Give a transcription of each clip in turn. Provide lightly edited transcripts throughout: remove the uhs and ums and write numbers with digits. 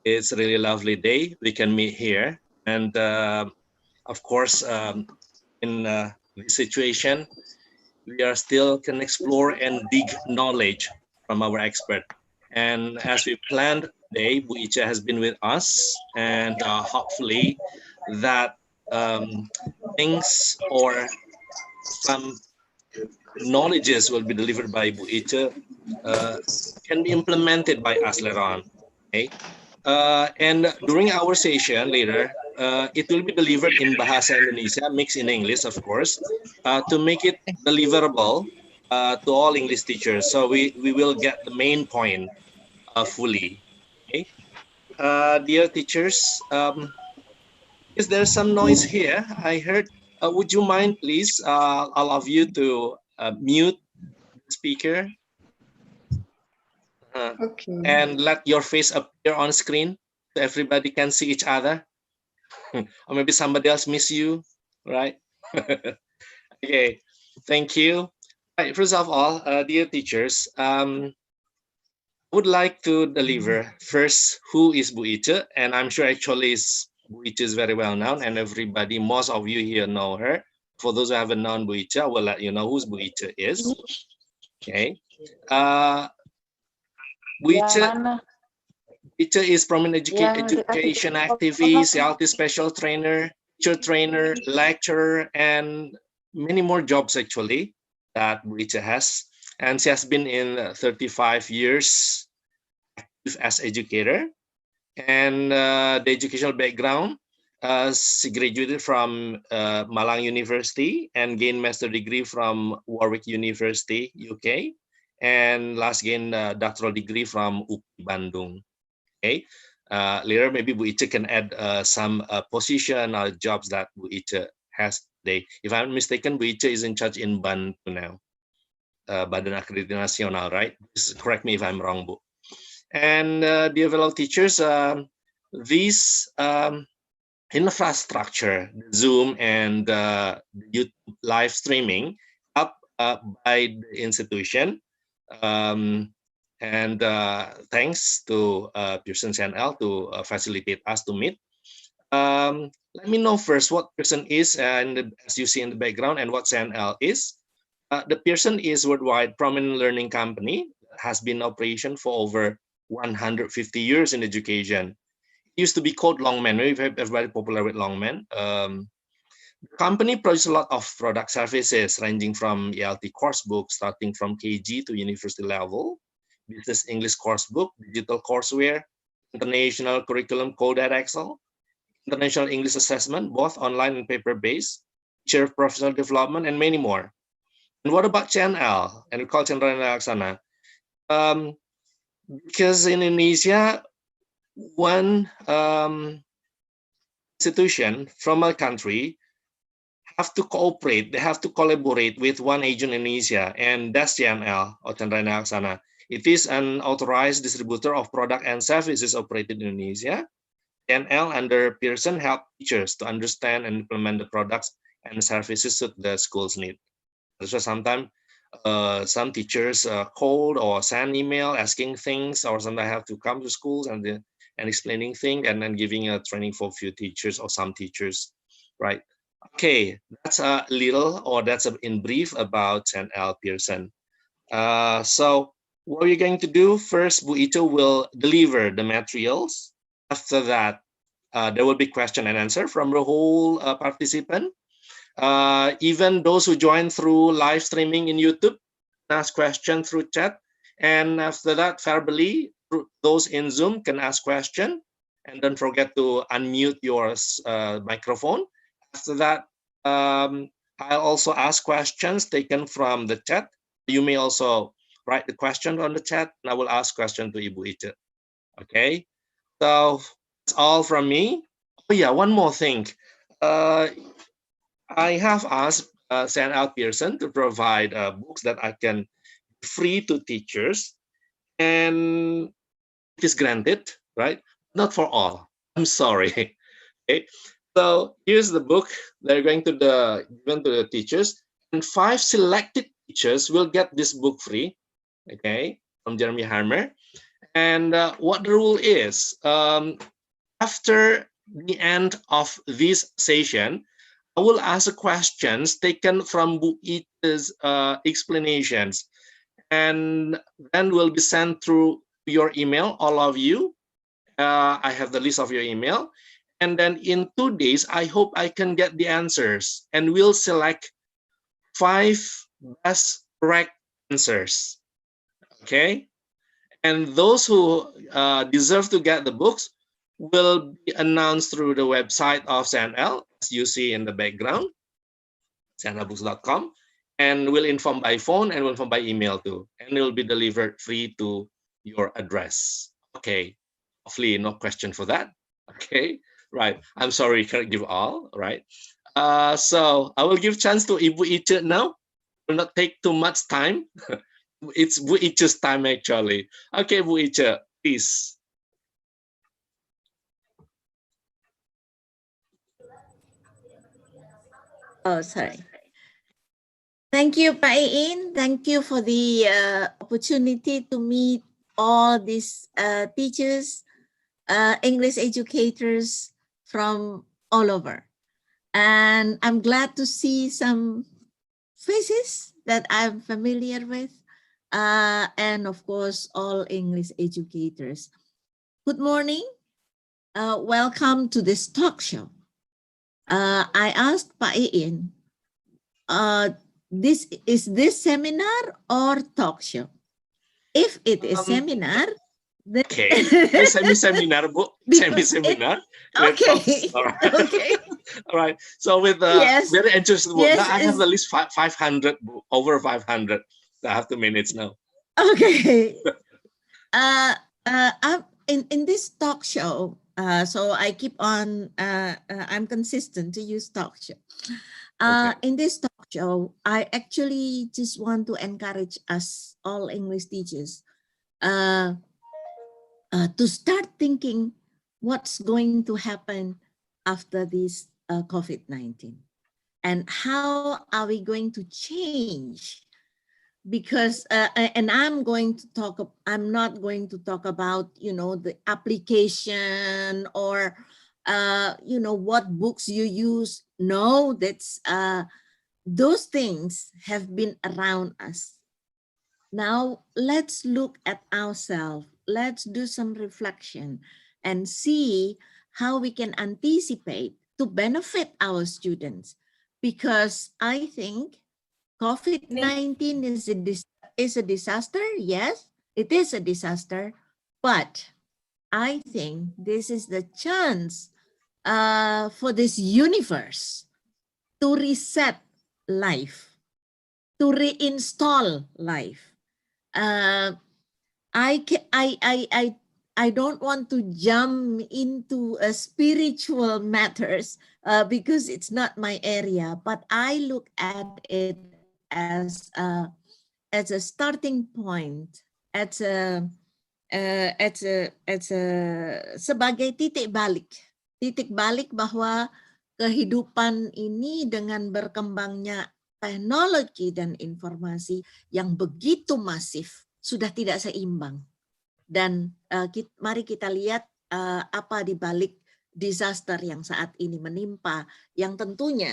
It's a really lovely day. We can meet here. And of course, in this situation, we are still can explore and dig knowledge from our expert. And as we planned today, Bu Icha has been with us, and hopefully that things or some knowledges will be delivered by Bu Icha can be implemented by us later on. Okay. And during our session later, it will be delivered in Bahasa Indonesia, mixed in English, of course, to make it deliverable to all English teachers. So we will get the main point fully. Okay. Dear teachers, is there some noise here? I heard. Would you mind, please, all of you to mute the speaker Okay. and let your face appear on screen so everybody can see each other? Or maybe somebody else miss you, right? Okay, thank you. Right, first of all, dear teachers, I would like to deliver first who is Bu Icha, and I'm sure actually Bu Icha is very well known, and everybody, most of you here know her. For those who haven't known Bu Icha, I will let you know who Bu Icha is. Okay, Bu Icha, Icha is prominent education activist, CLT special trainer, teacher trainer, lecturer, and many more jobs actually that Bu Icha has. And she has been in 35 years as educator. And the educational background, she graduated from Malang University and gained master degree from Warwick University, UK. And last gained a doctoral degree from UPI Bandung. Okay. Later, maybe Bu Icha can add some position or jobs that Bu Icha has today. If I'm mistaken, Bu Icha is in charge in Bantu now, Badan Akreditasi Nasional, right? Just correct me if I'm wrong, Bu. And dear fellow teachers, this infrastructure, Zoom and YouTube live streaming up by the institution. And thanks to Pearson CNL to facilitate us to meet. Let me know first what Pearson is, and as you see in the background, and what CNL is. The Pearson is worldwide prominent learning company, has been in operation for over 150 years in education. It used to be called Longman. Maybe everybody popular with Longman. The company produces a lot of product services ranging from ELT course books, starting from KG to university level, business English course book, digital courseware, international curriculum called Excel, international English assessment, both online and paper-based, teacher professional development, and many more. And what about CNL? And we call Chandra Laksana. Because in Indonesia, one institution from a country have to cooperate, they have to collaborate with one agent in Indonesia, and that's CNL or Chandra Laksana. It is an authorized distributor of product and services operated in Indonesia. CNL under Pearson help teachers to understand and implement the products and services that the schools need. So sometimes some teachers call or send email asking things, or sometimes have to come to schools and explaining things, and then giving a training for a few teachers or some teachers, right? Okay, that's a little, or that's in brief about CNL Pearson. So what are you going to do? First, Bu Icha will deliver the materials. After that, there will be question and answer from the whole participant. Even those who join through live streaming in YouTube, ask questions through chat. And after that, verbally, those in Zoom can ask question. And don't forget to unmute your microphone. After that, I'll also ask questions taken from the chat. You may also write the question on the chat, and I will ask question to Ibu Icha. Okay, so that's all from me. Oh yeah, one more thing. I have asked CNL Pearson to provide books that I can free to teachers, and it is granted, right? Not for all. I'm sorry. Okay, so here's the book. They're going to given to the teachers, and 5 selected teachers will get this book free. Okay, from Jeremy Harmer. And what the rule is, after the end of this session, I will ask questions taken from Bu Iche's explanations, and then will be sent through your email, all of you. I have the list of your email. And then in 2 days, I hope I can get the answers, and we'll select 5 best correct answers. Okay? And those who deserve to get the books will be announced through the website of CNL, as you see in the background, cnlbooks.com, and will inform by phone and will inform by email too, and it will be delivered free to your address. Okay, hopefully no question for that. Okay, right. I'm sorry, can't give all. Right. So I will give chance to Ibu Iche now. Will not take too much time. It's Bu Iche's time actually. Okay, Bu Iche, please. Oh, sorry. Thank you, Pak Iin. Thank you for the opportunity to meet all these teachers, English educators from all over. And I'm glad to see some faces that I'm familiar with, and of course, all English educators. Good morning. Welcome to this talk show. I asked Pak Iin, is this seminar or talk show? If it is seminar, then okay, seminar, Bu. Seminar. Okay. All right. Okay. All right. So with Yes. very interesting. Yes, now I have at least 500, over 500. I have 2 minutes now. Okay. In this talk show, so I keep on. I'm consistent to use talk show. Okay. In this talk show, I actually just want to encourage us all English teachers to start thinking what's going to happen after this COVID-19, and how are we going to change? Because and I'm not going to talk about the application or what books you use. No, that's those things have been around us. Now let's look at ourselves. Let's do some reflection and see how we can anticipate to benefit our students, because I think COVID-19 is a disaster. Yes, it is a disaster, but I think this is the chance for this universe to reset life, to reinstall life. I don't want to jump into spiritual matters because it's not my area, but I look at it as a starting point, as a sebagai titik balik bahwa kehidupan ini dengan berkembangnya teknologi dan informasi yang begitu masif sudah tidak seimbang. Dan mari kita lihat apa di balik disaster yang saat ini menimpa, yang tentunya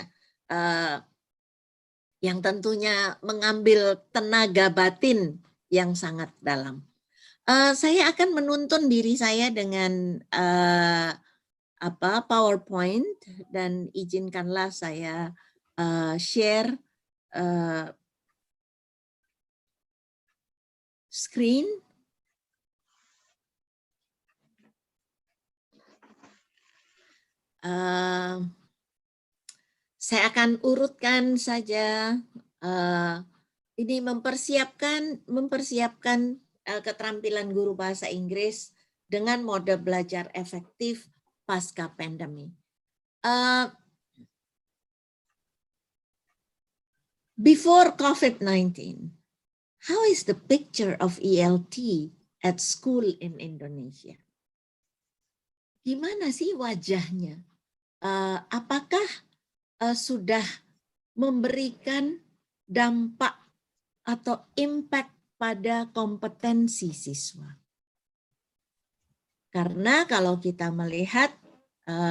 mengambil tenaga batin yang sangat dalam. Saya akan menuntun diri saya dengan PowerPoint, dan izinkanlah saya share screen. Saya akan urutkan saja ini mempersiapkan keterampilan guru bahasa Inggris dengan mode belajar efektif pasca pandemi. Before COVID-19, how is the picture of ELT at school in Indonesia? Gimana sih wajahnya? Apakah sudah memberikan dampak atau impact pada kompetensi siswa? Karena kalau kita melihat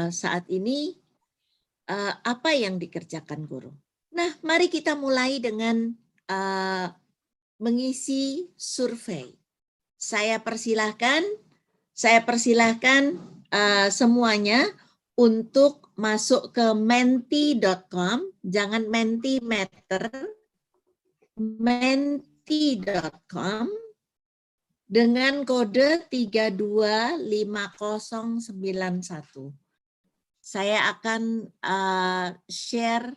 saat ini apa yang dikerjakan guru. Nah, mari kita mulai dengan mengisi survei. Saya persilahkan semuanya untuk masuk ke menti.com, jangan Mentimeter, menti.com dengan kode 325091. Saya akan share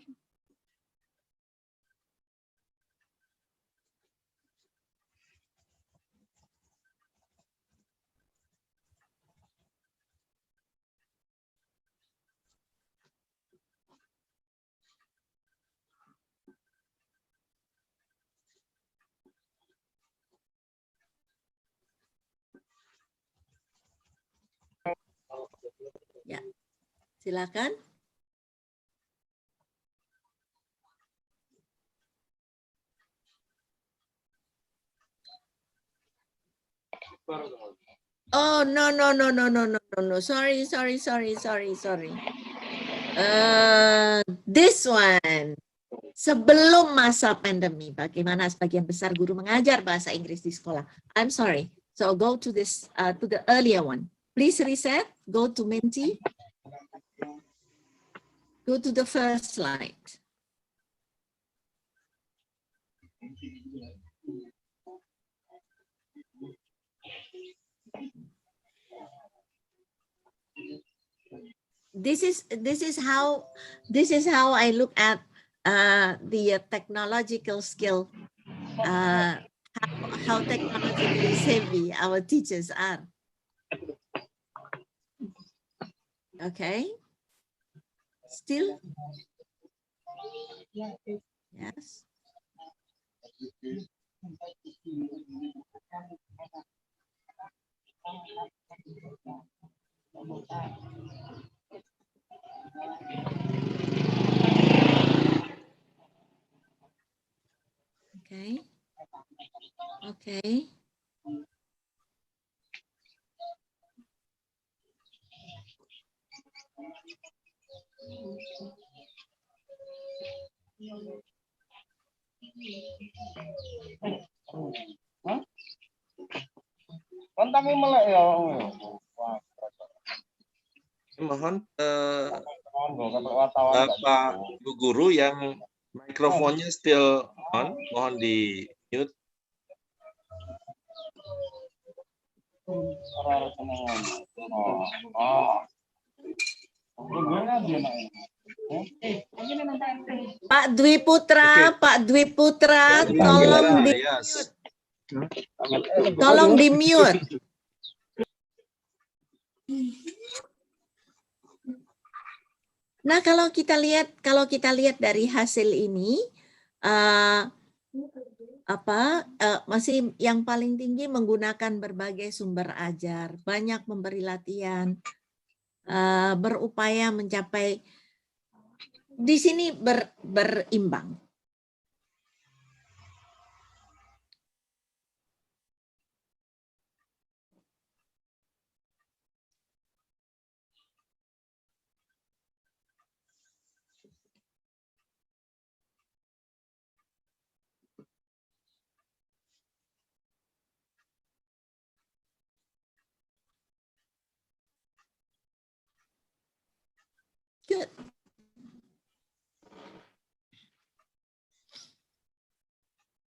ya. Silakan. Oh, no. Sorry. This one. Sebelum masa pandemi, bagaimana sebagian besar guru mengajar bahasa Inggris di sekolah? I'm sorry. So go to this, to the earlier one. Please reset. Go to Menti. Go to the first slide. This is how I look at the technological skill, how technologically savvy our teachers are. Okay. Still? Yes. Okay. Okay. Mohon Bapak Ibu Guru yang mikrofonnya still on, mohon di mute. Pak Dwi Putra, okay. Pak Dwi Putra, tolong di yes. Tolong di mute. Nah, kalau kita lihat dari hasil ini, masih yang paling tinggi menggunakan berbagai sumber ajar, banyak memberi latihan, berupaya mencapai di sini berimbang. Good.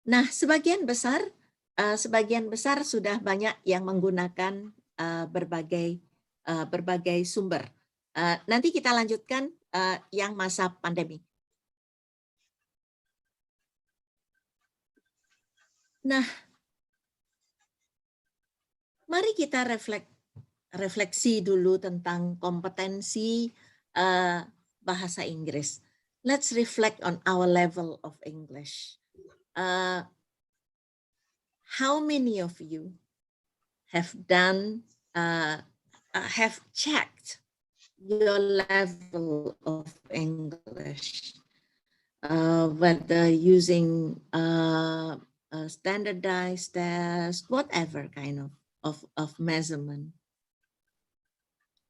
Nah, sebagian besar sudah banyak yang menggunakan berbagai sumber. Nanti kita lanjutkan yang masa pandemi. Nah, mari kita refleksi dulu tentang kompetensi bahasa Inggris. Let's reflect on our level of English. How many of you have checked your level of English, whether using a standardized test, whatever kind of measurement?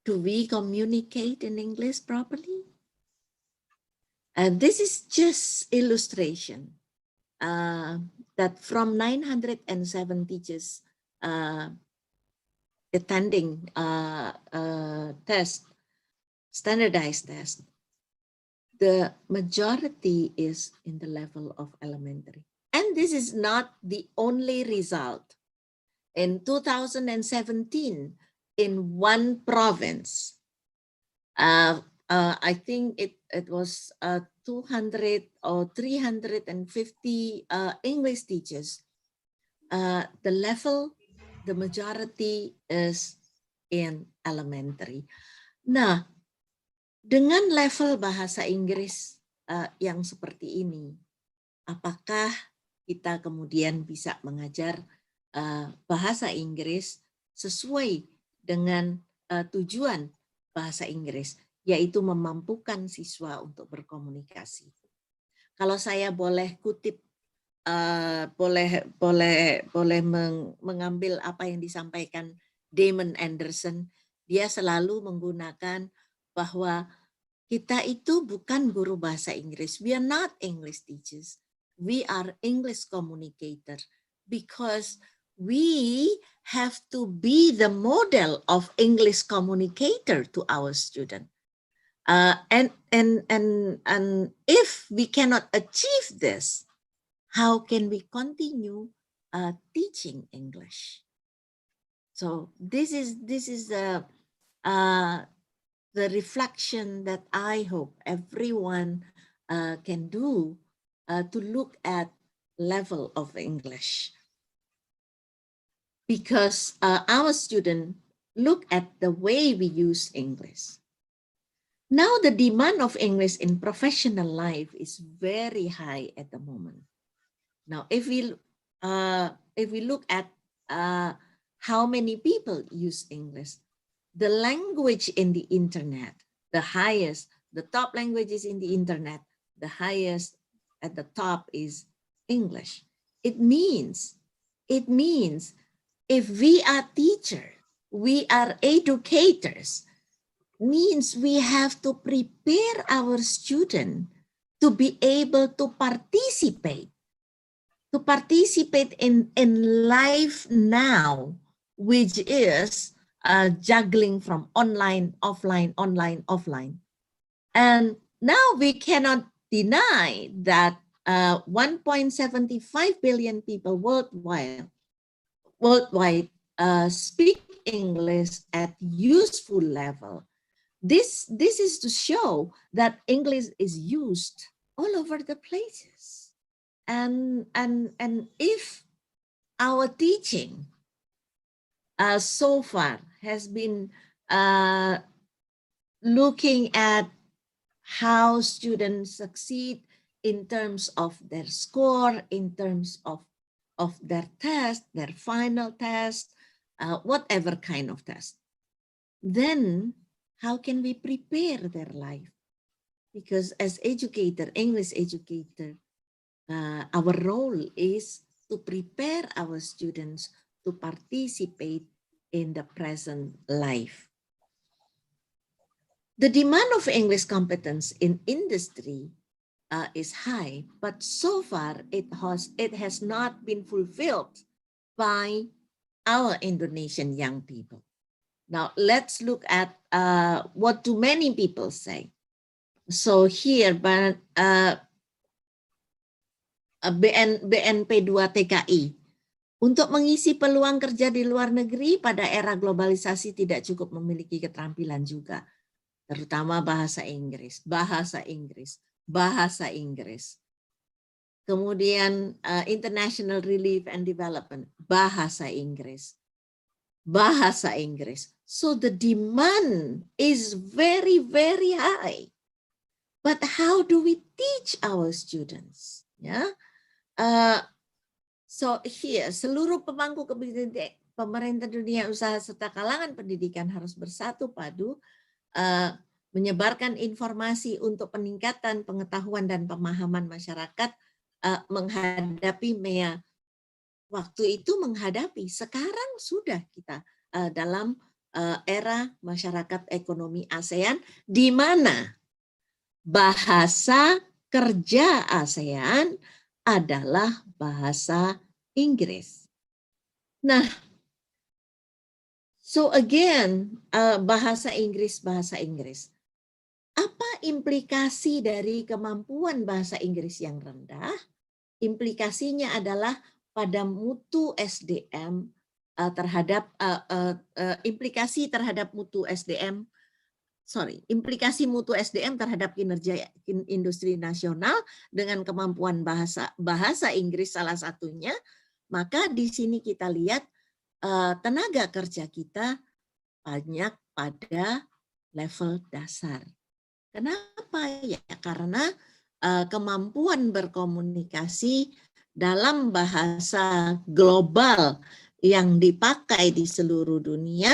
do we communicate in English properly? This is just illustration that from 907 teachers attending standardized test, the majority is in the level of elementary. And this is not the only result. In 2017, in one province, I think it was 200 or 350 English teachers. The level, the majority is in elementary. Nah, dengan level bahasa Inggris yang seperti ini, apakah kita kemudian bisa mengajar bahasa Inggris sesuai dengan tujuan bahasa Inggris, yaitu memampukan siswa untuk berkomunikasi. Kalau saya boleh kutip, boleh mengambil apa yang disampaikan Damon Anderson, dia selalu menggunakan bahwa kita itu bukan guru bahasa Inggris. We are not English teachers. We are English communicator, because we have to be the model of English communicator to our student. And if we cannot achieve this, how can we continue teaching English? So this is the reflection that I hope everyone can do to look at level of English. Because our students look at the way we use English. Now the demand of English in professional life is very high at the moment. Now, if we look at how many people use English, the language in the internet, the top languages in the internet, the highest at the top is English. It means if we are teachers, we are educators, means we have to prepare our students to be able to participate in life now, which is juggling from online, offline, online, offline. And now we cannot deny that 1.75 billion people worldwide speak English at useful level. This is to show that English is used all over the places. And if our teaching so far has been looking at how students succeed in terms of their score, in terms of their test, their final test, whatever kind of test, then how can we prepare their life? Because as educator, English educator, our role is to prepare our students to participate in the present life. The demand of English competence in industry is high, but so far it has not been fulfilled by our Indonesian young people. Now let's look at what do many people say. So here, BNP 2 TKI, untuk mengisi peluang kerja di luar negeri pada era globalisasi tidak cukup memiliki keterampilan juga, terutama bahasa Inggris. Kemudian International Relief and Development, bahasa Inggris. So the demand is very, very high. But how do we teach our students? Ya, so here seluruh pemangku kebijakan pemerintah, dunia usaha serta kalangan pendidikan harus bersatu padu menyebarkan informasi untuk peningkatan pengetahuan dan pemahaman masyarakat menghadapi MEA. Waktu itu menghadapi, sekarang sudah kita dalam era masyarakat ekonomi ASEAN, di mana bahasa kerja ASEAN adalah bahasa Inggris. Nah, so again, bahasa Inggris. Apa implikasi dari kemampuan bahasa Inggris yang rendah? Implikasinya adalah pada mutu SDM terhadap implikasi terhadap mutu SDM. Implikasi mutu SDM terhadap kinerja industri nasional dengan kemampuan bahasa Inggris salah satunya, maka di sini kita lihat tenaga kerja kita banyak pada level dasar. Kenapa ya? Karena kemampuan berkomunikasi dalam bahasa global yang dipakai di seluruh dunia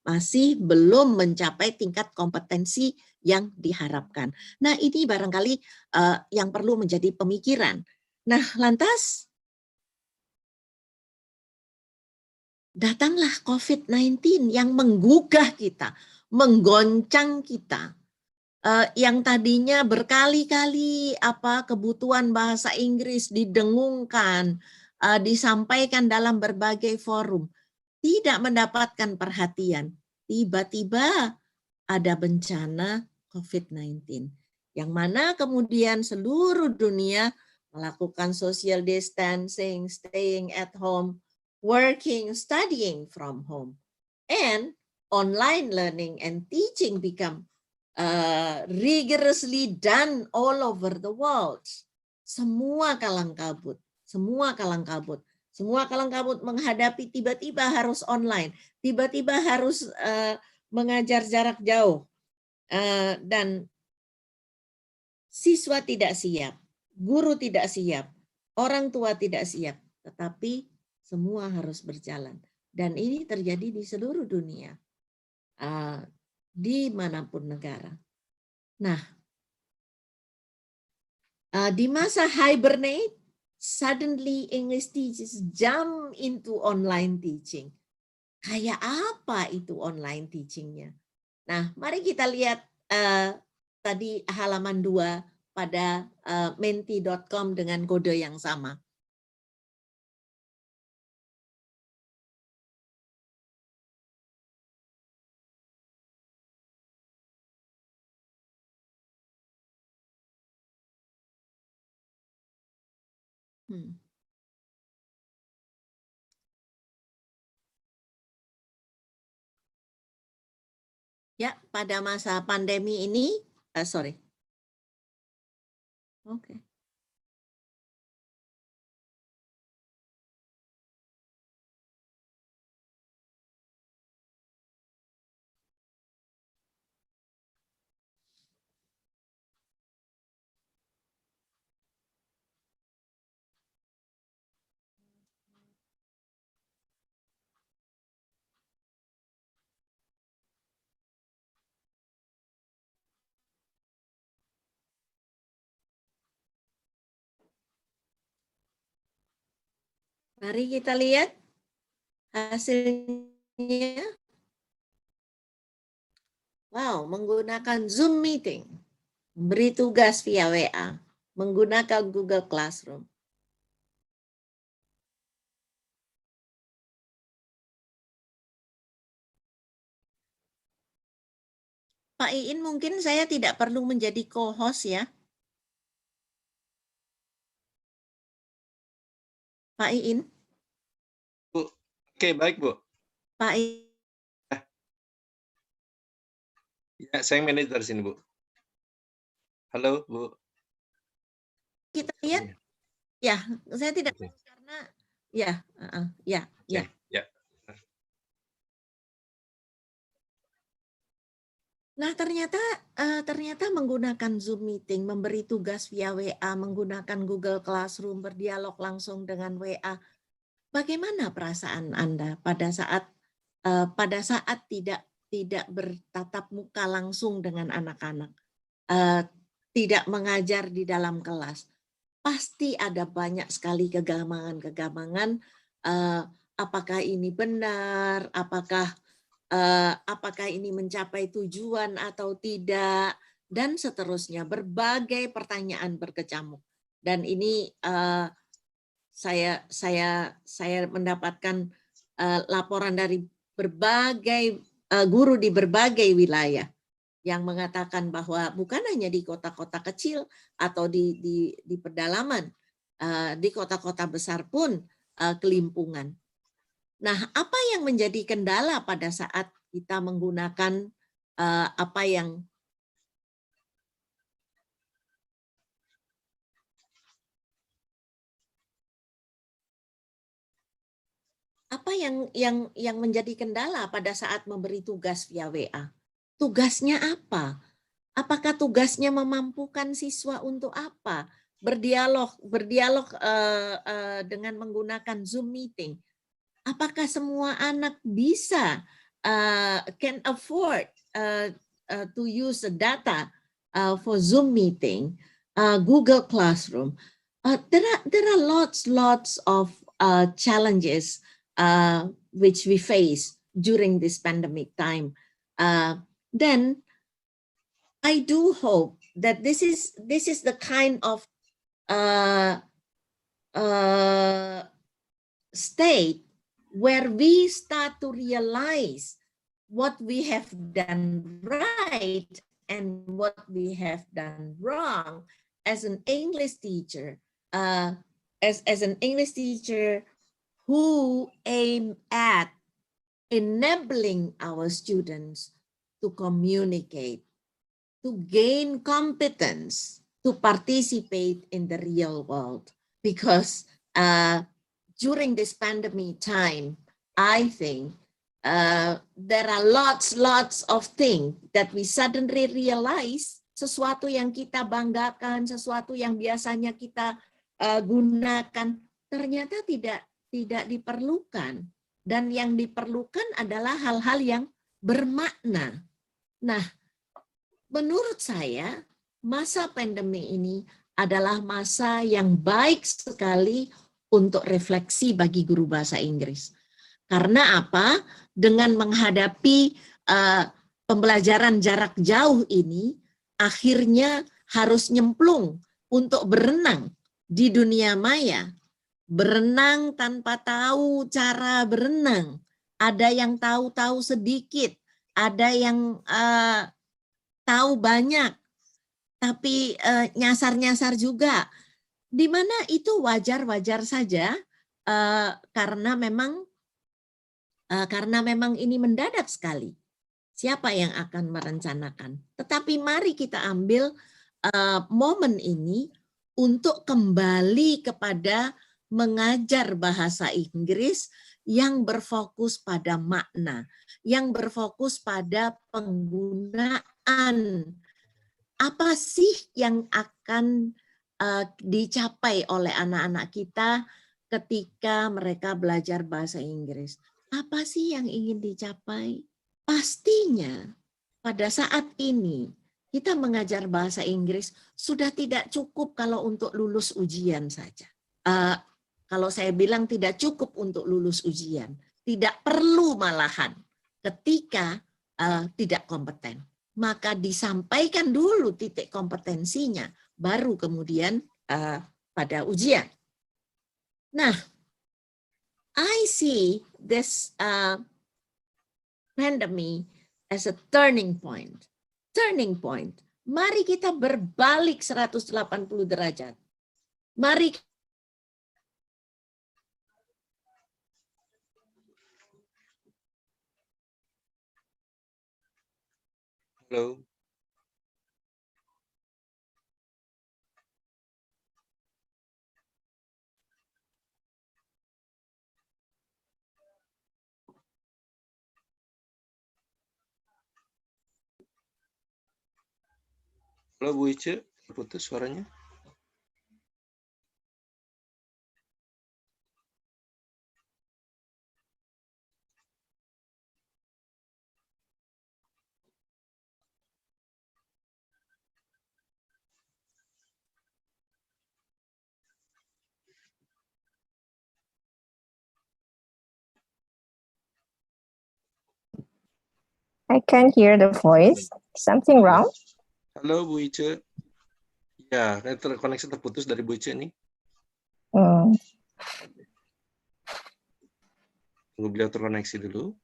masih belum mencapai tingkat kompetensi yang diharapkan. Nah, ini barangkali yang perlu menjadi pemikiran. Nah, lantas datanglah COVID-19 yang menggugah kita, menggoncang kita. Yang tadinya berkali-kali kebutuhan bahasa Inggris didengungkan, disampaikan dalam berbagai forum, tidak mendapatkan perhatian. Tiba-tiba ada bencana COVID-19, yang mana kemudian seluruh dunia melakukan social distancing, staying at home, working, studying from home, and online learning and teaching become rigorously done all over the world. Semua kalang kabut menghadapi tiba-tiba harus online, tiba-tiba harus mengajar jarak jauh, dan siswa tidak siap, guru tidak siap, orang tua tidak siap, tetapi semua harus berjalan. Dan ini terjadi di seluruh dunia, dimanapun negara. Nah, di masa hibernate, suddenly English teachers jump into online teaching. Kayak apa itu online teachingnya? Nah, mari kita lihat tadi halaman 2 pada menti.com dengan kode yang sama. Ya, pada masa pandemi ini, Oke. Mari kita lihat hasilnya. Wow, menggunakan Zoom meeting, beri tugas via WA, menggunakan Google Classroom. Pak Iin, mungkin saya tidak perlu menjadi co-host ya. Pak Iin. Bu. Oke, baik Bu. Pak Iin. Ya, saya manage dari sini Bu. Halo Bu. Kita lihat. Ya, saya tidak tahu karena ya. Nah, ternyata menggunakan Zoom meeting, memberi tugas via WA, menggunakan Google Classroom, berdialog langsung dengan WA. Bagaimana perasaan Anda pada saat tidak bertatap muka langsung dengan anak-anak, tidak mengajar di dalam kelas? Pasti ada banyak sekali kegamangan. Apakah ini benar? Apakah apakah ini mencapai tujuan atau tidak, dan seterusnya. Berbagai pertanyaan berkecamuk. Dan ini saya mendapatkan laporan dari berbagai guru di berbagai wilayah yang mengatakan bahwa bukan hanya di kota-kota kecil atau di pedalaman, di kota-kota besar pun kelimpungan. Nah, apa yang menjadi kendala pada saat kita menggunakan apa yang menjadi kendala pada saat memberi tugas via WA? Tugasnya apa? Apakah tugasnya memampukan siswa untuk apa? Berdialog dengan menggunakan Zoom meeting. Apakah semua anak bisa can afford to use the data for Zoom meeting, Google Classroom? There are lots of challenges which we face during this pandemic time. Then I do hope that this is the kind of state where we start to realize what we have done right and what we have done wrong as an English teacher, as an English teacher who aim at enabling our students to communicate, to gain competence, to participate in the real world. Because during this pandemic time, I think there are lots of things that we suddenly realize, sesuatu yang kita banggakan, sesuatu yang biasanya kita gunakan, ternyata tidak diperlukan. Dan yang diperlukan adalah hal-hal yang bermakna. Nah, menurut saya, masa pandemi ini adalah masa yang baik sekali untuk refleksi bagi guru bahasa Inggris. Karena apa? Dengan menghadapi pembelajaran jarak jauh ini, akhirnya harus nyemplung untuk berenang di dunia maya. Berenang tanpa tahu cara berenang. Ada yang tahu sedikit, ada yang tahu banyak, tapi nyasar-nyasar juga. Di mana itu wajar-wajar saja karena memang ini mendadak sekali. Siapa yang akan merencanakan? Tetapi mari kita ambil momen ini untuk kembali kepada mengajar bahasa Inggris yang berfokus pada makna, yang berfokus pada penggunaan. Apa sih yang akan dicapai oleh anak-anak kita ketika mereka belajar bahasa Inggris? Apa sih yang ingin dicapai? Pastinya pada saat ini kita mengajar bahasa Inggris sudah tidak cukup kalau untuk lulus ujian saja. Kalau saya bilang tidak cukup untuk lulus ujian, tidak perlu malahan ketika tidak kompeten. Maka disampaikan dulu titik kompetensinya, baru kemudian pada ujian. Nah, I see this pandemic as a turning point. Turning point. Mari kita berbalik 180 derajat. Mari Halo. Halo Bu Ice, putus suaranya. I can't hear the voice. Something wrong? Halo Bu Ice. Ya, koneksi terputus dari Bu Ice nih. Hmm. Tunggu beliau terkoneksi dulu.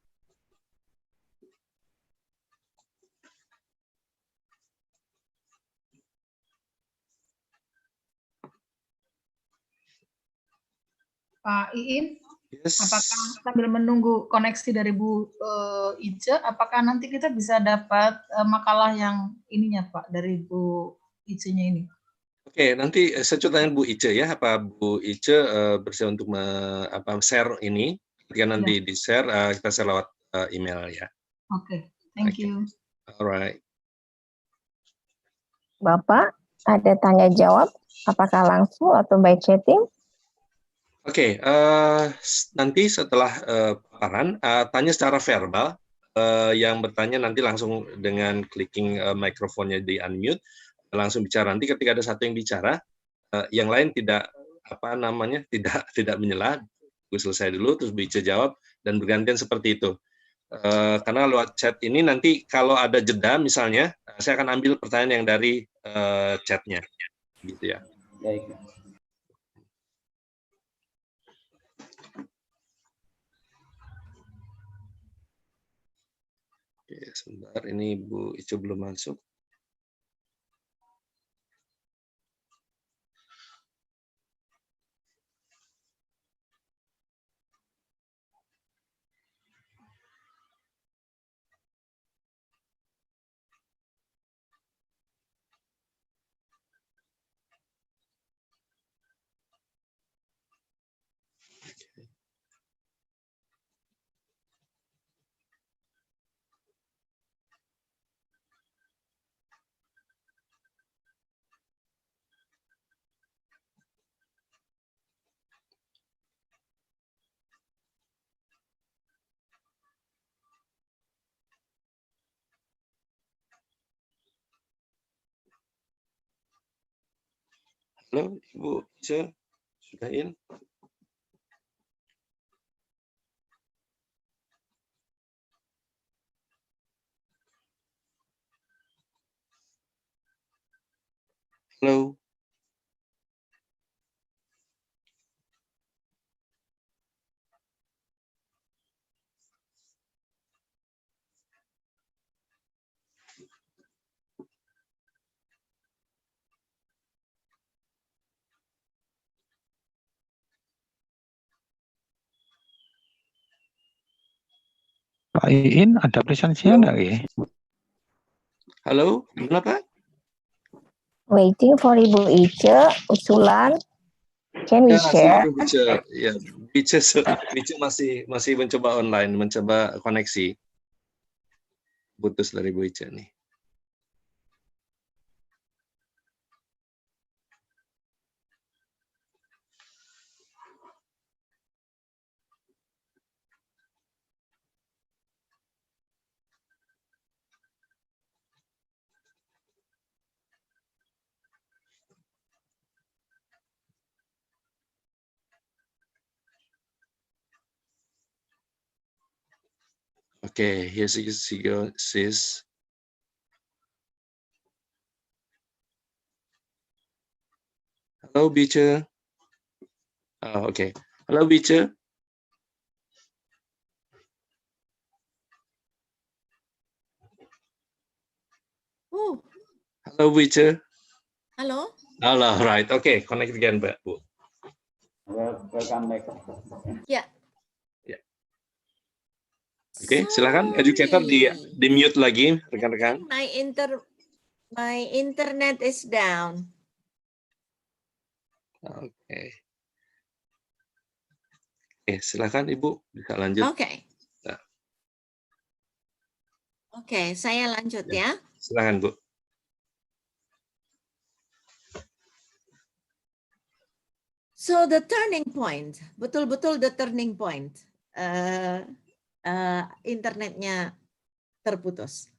Pak Iin, Yes. apakah sambil menunggu koneksi dari Bu Ice, apakah nanti kita bisa dapat makalah yang ininya Pak dari Bu Ice-nya ini? Oke, nanti saya coba tanya Bu Ice ya, apa Bu Ice bersedia untuk share ini? Ketika nanti di-share, kita share lewat email ya. Oke, thank you. Alright. Bapak, ada tanya jawab? Apakah langsung atau by chatting? Oke, nanti setelah paparan, tanya secara verbal. Yang bertanya nanti langsung dengan clicking mikrofonnya di unmute, langsung bicara. Nanti ketika ada satu yang bicara, yang lain tidak tidak menyela. Gue selesai dulu, terus bisa jawab dan bergantian seperti itu. Karena lewat chat ini nanti kalau ada jeda misalnya, saya akan ambil pertanyaan yang dari chatnya, gitu ya. Baik. Oke, sebentar, ini Bu Ice belum masuk. Halo, Ibu Ice, sudah in? Halo. Pak Iin, ada presensinya enggak ya? Halo, gimana Pak? Waiting for Ibu Ice, usulan. Can we share? Ya, Ice masih mencoba online, mencoba koneksi. Putus dari Bu Ice nih. Okay, here she goes. Hello, Bice. Oh, okay. Hello, Bice. Oh, Hello, Bice. hello. Hello, right. Okay, connect again, Bu. Welcome back. Yeah. Oke, silakan educator di mute lagi, rekan-rekan. My internet is down. Oke. Oke, silakan Ibu bisa lanjut. Oke. Nah. Oke, saya lanjut ya. Silakan Bu. So the turning point, betul-betul the turning point. Internetnya terputus.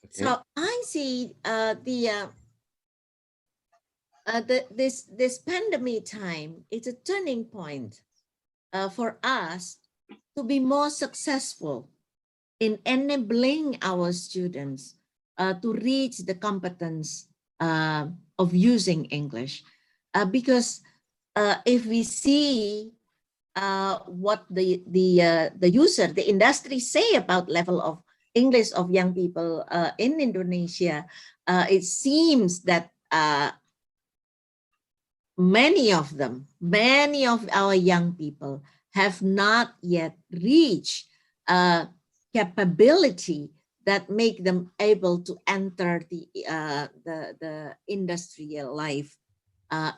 Okay. So I see this pandemic time is a turning point for us to be more successful in enabling our students to reach the competence of using English. Because if we see what the user, the industry say about level of English of young people in Indonesia, it seems that many of our young people have not yet reached capability that make them able to enter the industrial life,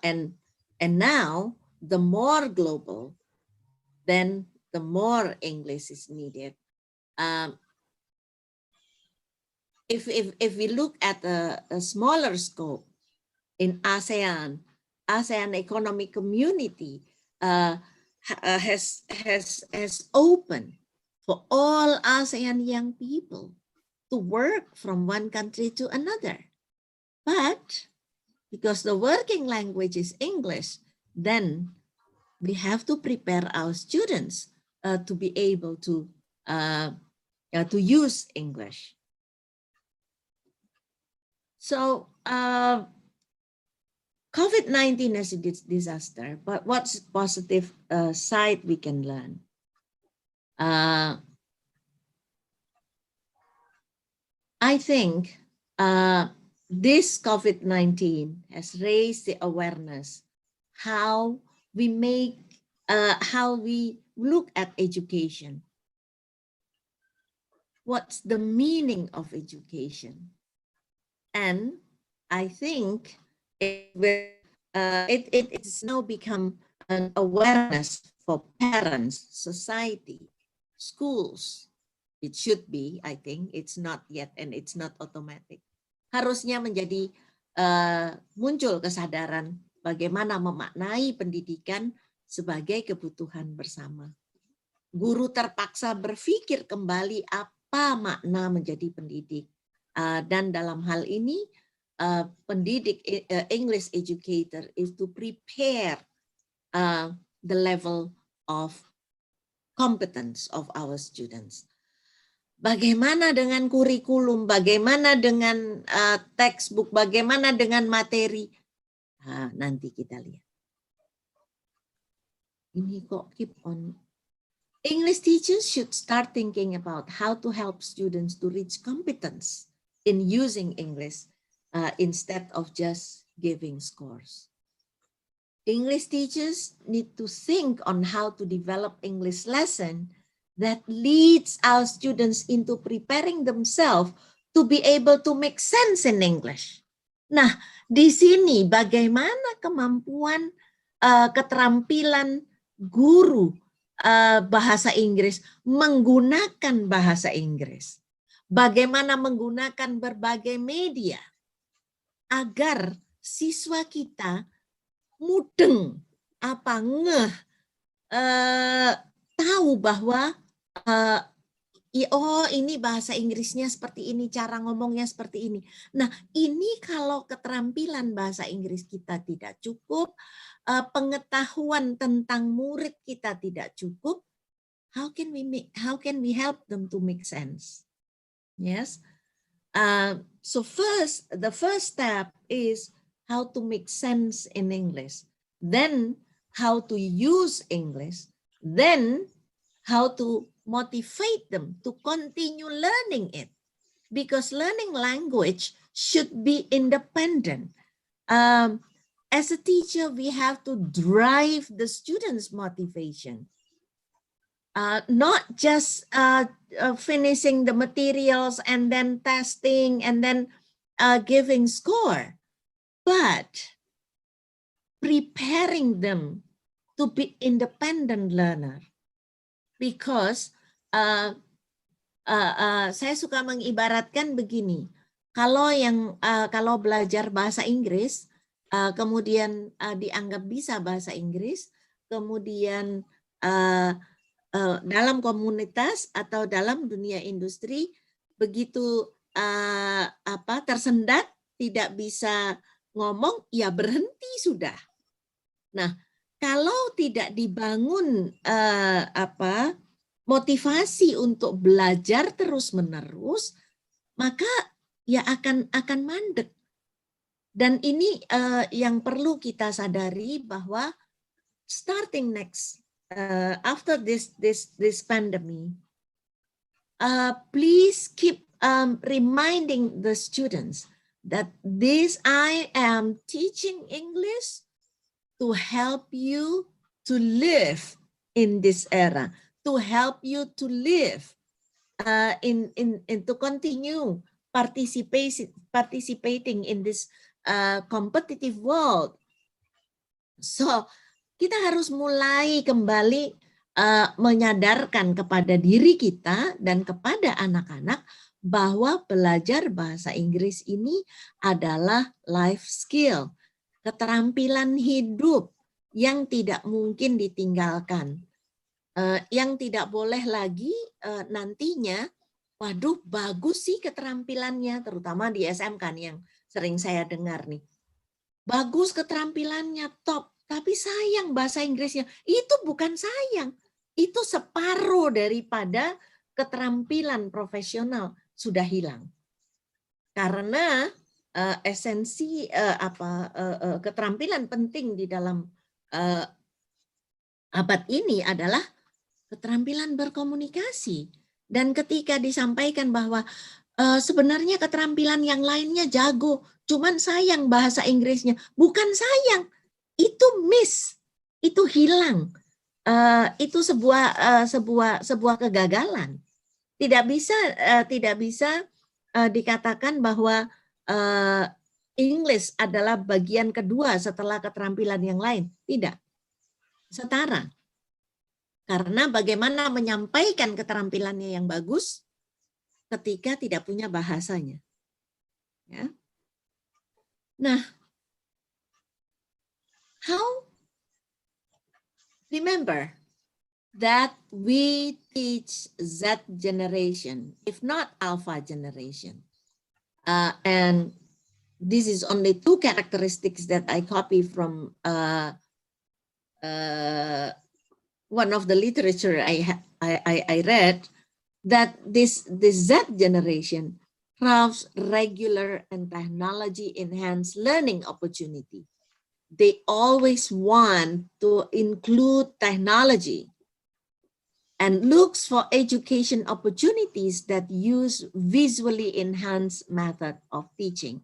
and now the more global, then the more English is needed. If we look at a smaller scope in ASEAN Economic Community has opened for all ASEAN young people to work from one country to another. But because the working language is English, then we have to prepare our students to be able to use English. So COVID-19 is a disaster, but what's positive side we can learn? I think this COVID-19 has raised the awareness how we look at education. What's the meaning of education? And I think it's now become an awareness for parents, society, schools. It should be, I think, it's not yet and it's not automatic. Harusnya menjadi muncul kesadaran bagaimana memaknai pendidikan sebagai kebutuhan bersama. Guru terpaksa berpikir kembali apa makna menjadi pendidik. Dan dalam hal ini, pendidik English educator is to prepare the level of competence of our students. Bagaimana dengan kurikulum, bagaimana dengan textbook, bagaimana dengan materi, nanti kita lihat. Ini kok keep on. English teachers should start thinking about how to help students to reach competence in using English instead of just giving scores. English teachers need to think on how to develop English lesson that leads our students into preparing themselves to be able to make sense in English. Nah, di sini bagaimana kemampuan keterampilan guru bahasa Inggris menggunakan bahasa Inggris. Bagaimana menggunakan berbagai media agar siswa kita mudeng tahu bahwa oh ini bahasa Inggrisnya seperti ini, cara ngomongnya seperti ini. Nah, ini kalau keterampilan bahasa Inggris kita tidak cukup, pengetahuan tentang murid kita tidak cukup, how can we help them to make sense? Yes. So the first step is how to make sense in English, then how to use English, then how to motivate them to continue learning it, because learning language should be independent. As a teacher, we have to drive the students' motivation, not just finishing the materials and then testing and then giving score, but preparing them to be independent learner. Because saya suka mengibaratkan begini, kalau belajar bahasa Inggris, kemudian dianggap bisa bahasa Inggris, kemudian dalam komunitas atau dalam dunia industri begitu tersendat, tidak bisa ngomong, ya berhenti sudah. Nah, kalau tidak dibangun motivasi untuk belajar terus-menerus, maka ya akan mandek. Dan ini yang perlu kita sadari bahwa starting next after this pandemic, please keep reminding the students that I am teaching English to help you to live in this era, to help you to live in to continue participating in this competitive world. So kita harus mulai kembali menyadarkan kepada diri kita dan kepada anak-anak bahwa belajar bahasa Inggris ini adalah life skill, keterampilan hidup yang tidak mungkin ditinggalkan, yang tidak boleh lagi nantinya, waduh bagus sih keterampilannya, terutama di SMK nih yang sering saya dengar nih. Bagus keterampilannya, top, tapi sayang bahasa Inggrisnya. Itu bukan sayang, itu separuh daripada keterampilan profesional sudah hilang. Karena esensi keterampilan penting di dalam abad ini adalah keterampilan berkomunikasi. Dan ketika disampaikan bahwa sebenarnya keterampilan yang lainnya jago, cuman sayang bahasa Inggrisnya, bukan sayang, itu miss, itu hilang, itu sebuah kegagalan. Tidak bisa dikatakan bahwa English adalah bagian kedua setelah keterampilan yang lain. Tidak, setara. Karena bagaimana menyampaikan keterampilannya yang bagus ketika tidak punya bahasanya. Ya. Nah, remember that we teach Z generation, if not Alpha generation. And this is only 2 characteristics that I copy from one of the literature I read, that this Z generation craves regular and technology-enhanced learning opportunity. They always want to include technology and looks for education opportunities that use visually enhanced method of teaching.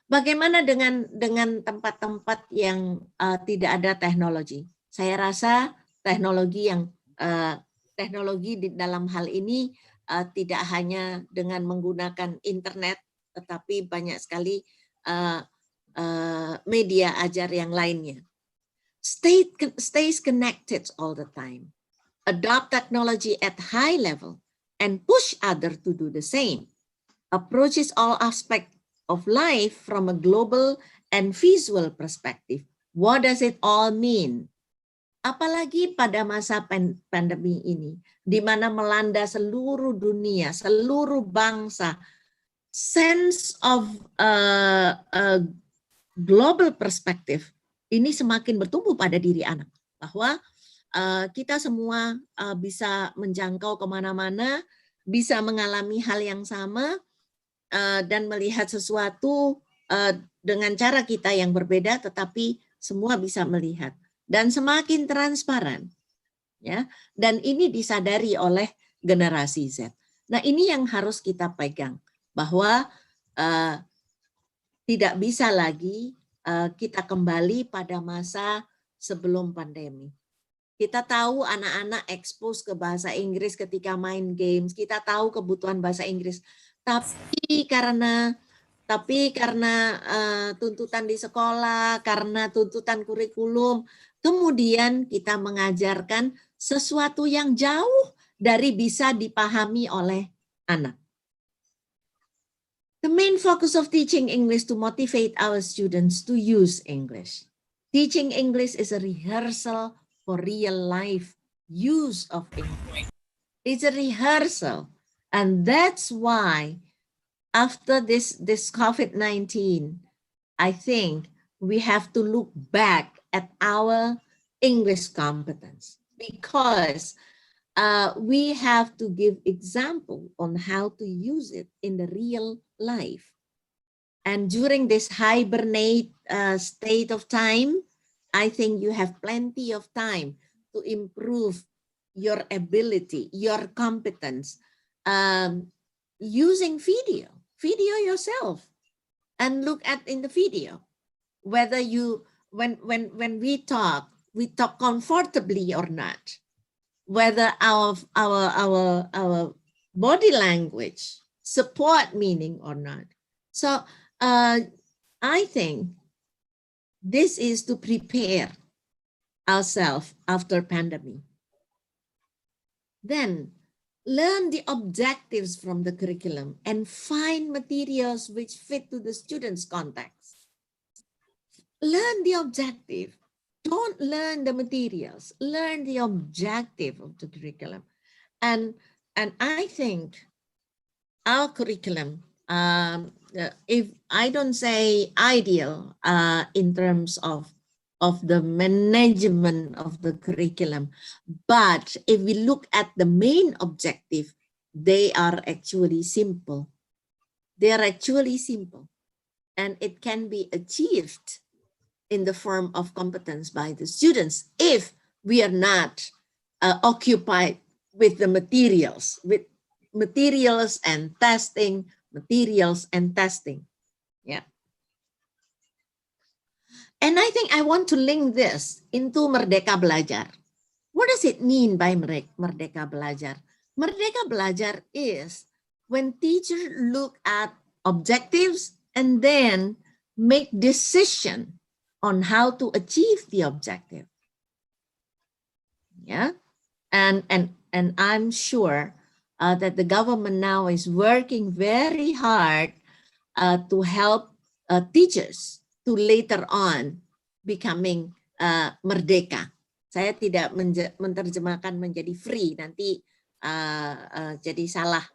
Bagaimana dengan tempat-tempat yang tidak ada teknologi? Saya rasa teknologi di dalam hal ini tidak hanya dengan menggunakan internet, tetapi banyak sekali media ajar yang lainnya. Stays connected all the time. Adopt technology at high level and push others to do the same. Approaches all aspects of life from a global and visual perspective. What does it all mean? Apalagi pada masa pandemi ini, di mana melanda seluruh dunia, seluruh bangsa, sense of global perspective ini semakin bertumbuh pada diri anak, bahwa kita semua bisa menjangkau kemana-mana, bisa mengalami hal yang sama, dan melihat sesuatu dengan cara kita yang berbeda, tetapi semua bisa melihat. Dan semakin transparan, ya. Dan ini disadari oleh generasi Z. Nah, ini yang harus kita pegang, bahwa tidak bisa lagi kita kembali pada masa sebelum pandemi. Kita tahu anak-anak expose ke bahasa Inggris ketika main games, kita tahu kebutuhan bahasa Inggris, tapi karena tuntutan di sekolah, karena tuntutan kurikulum, kemudian kita mengajarkan sesuatu yang jauh dari bisa dipahami oleh anak. The main focus of teaching English to motivate our students to use English. Teaching English is a rehearsal for real life use of English. It's a rehearsal, and that's why after this COVID-19, I think we have to look back at our English competence, because we have to give example on how to use it in the real life. And during this hibernate state of time, I think you have plenty of time to improve your ability, your competence, using video yourself and look at in the video, whether you, when we talk comfortably or not, whether our body language support meaning or not. So I think this is to prepare ourselves after pandemic. Then learn the objectives from the curriculum and find materials which fit to the student's context. Learn the objective. Don't learn the materials. Learn the objective of the curriculum. And I think our curriculum, if I don't say ideal in terms of the management of the curriculum, but if we look at the main objective, they are actually simple. They are actually simple, and it can be achieved in the form of competence by the students if we are not occupied with the materials, and testing, Yeah. And I think I want to link this into Merdeka Belajar. What does it mean by Merdeka Belajar? Merdeka Belajar is when teachers look at objectives and then make decision on how to achieve the objective. Yeah, and I'm sure that the government now is working very hard to help teachers to later on becoming merdeka. Saya tidak menerjemahkan menjadi free, nanti jadi salah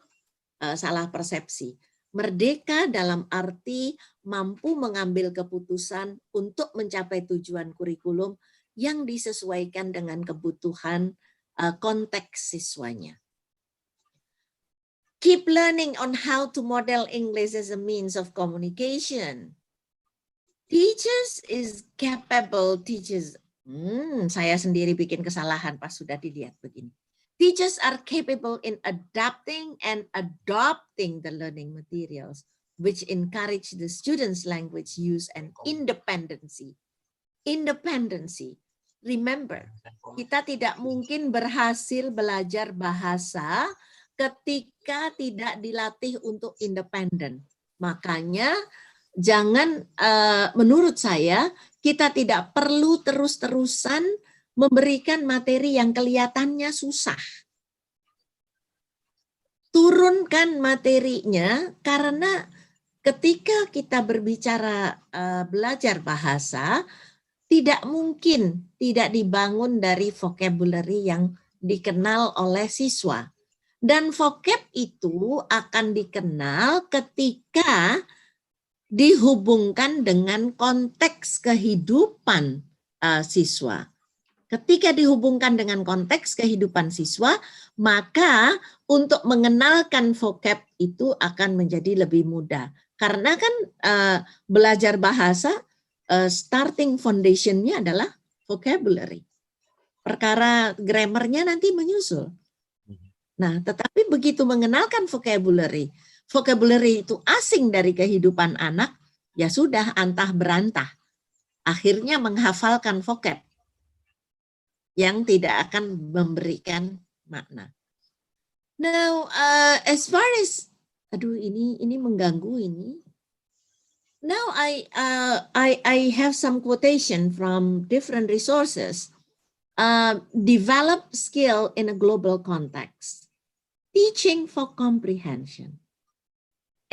persepsi. Merdeka dalam arti mampu mengambil keputusan untuk mencapai tujuan kurikulum yang disesuaikan dengan kebutuhan konteks siswanya. Keep learning on how to model English as a means of communication. Teachers is capable, saya sendiri bikin kesalahan pas sudah dilihat begini. Teachers are capable in adapting and adopting the learning materials, which encourage the students' language use and independency. Remember, kita tidak mungkin berhasil belajar bahasa ketika tidak dilatih untuk independen. Makanya jangan, menurut saya, kita tidak perlu terus-terusan memberikan materi yang kelihatannya susah. Turunkan materinya, karena ketika kita berbicara belajar bahasa, tidak mungkin tidak dibangun dari vocabulary yang dikenal oleh siswa. Dan vocab itu akan dikenal ketika dihubungkan dengan konteks kehidupan siswa. Ketika dihubungkan dengan konteks kehidupan siswa, maka untuk mengenalkan vocab itu akan menjadi lebih mudah. Karena kan belajar bahasa, starting foundation-nya adalah vocabulary. Perkara grammarnya nanti menyusul. Nah, tetapi begitu mengenalkan vocabulary itu asing dari kehidupan anak, ya sudah antah berantah. Akhirnya menghafalkan vocab yang tidak akan memberikan makna. Now, as far as, aduh ini mengganggu ini. Now I have some quotation from different resources. Develop skill in a global context. Teaching for comprehension.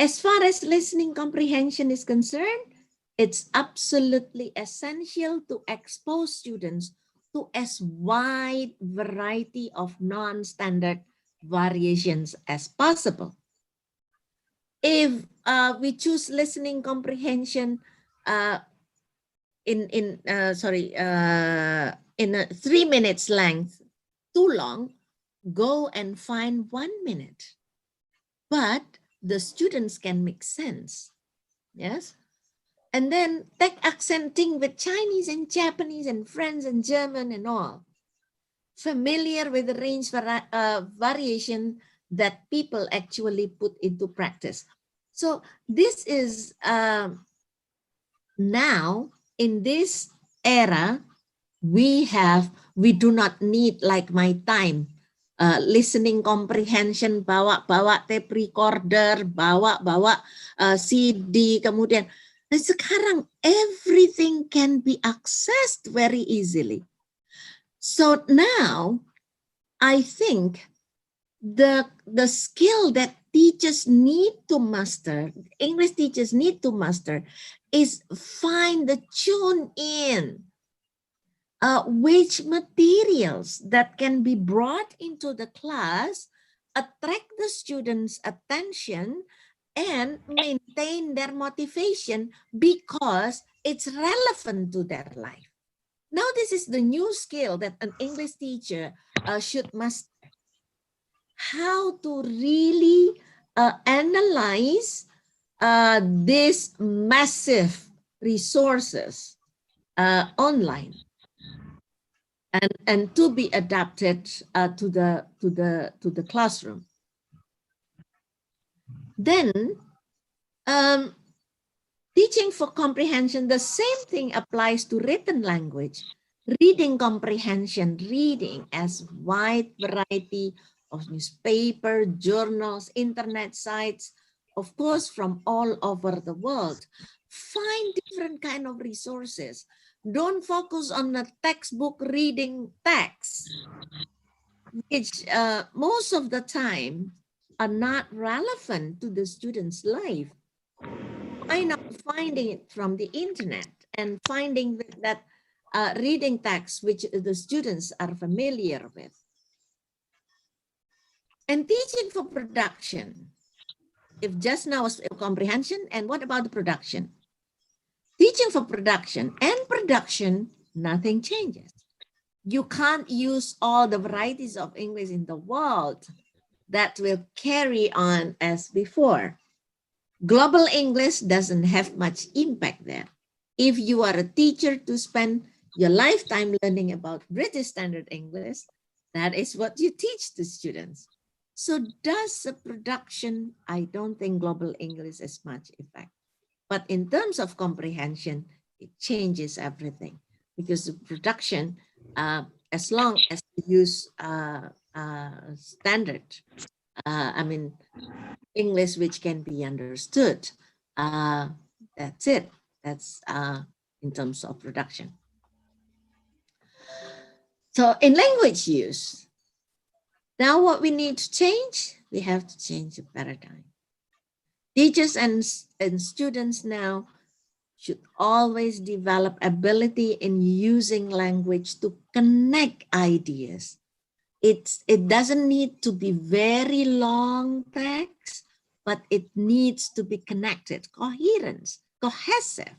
As far as listening comprehension is concerned, it's absolutely essential to expose students to as wide variety of non-standard variations as possible. If we choose listening comprehension in a 3 minutes length, too long, go and find 1 minute, but the students can make sense. Yes. And then take accenting with Chinese and Japanese and French and German and all. Familiar with the range variation that people actually put into practice. So this is now in this era, we do not need like my time, listening comprehension, bawa tape recorder, bawa CD, kemudian. Nah, sekarang everything can be accessed very easily. So now I think the skill that teachers need to master, English teachers need to master, is find the tune in which materials that can be brought into the class, attract the students' attention, and maintain their motivation because it's relevant to their life. Now, this is the new skill that an English teacher should master. How to really analyze these massive resources online and to be adapted to the classroom. Then teaching for comprehension, the same thing applies to written language. Reading comprehension, reading as wide variety of newspaper, journals, internet sites, of course, from all over the world. Find different kind of resources. Don't focus on the textbook reading text, which most of the time are not relevant to the student's life. Why not finding it from the internet and finding that reading text which the students are familiar with? And teaching for production. If just now was comprehension, and what about the production? Teaching for production and production, nothing changes. You can't use all the varieties of English in the world that will carry on as before. Global English doesn't have much impact there. If you are a teacher to spend your lifetime learning about British Standard English, that is what you teach the students. So does the production, I don't think Global English has much effect. But in terms of comprehension, it changes everything because the production, as long as you use standard, English which can be understood, that's it. That's in terms of production. So in language use, now what we need to change, we have to change the paradigm. Teachers and students now should always develop ability in using language to connect ideas. It doesn't need to be very long text, but it needs to be connected, coherence, cohesive.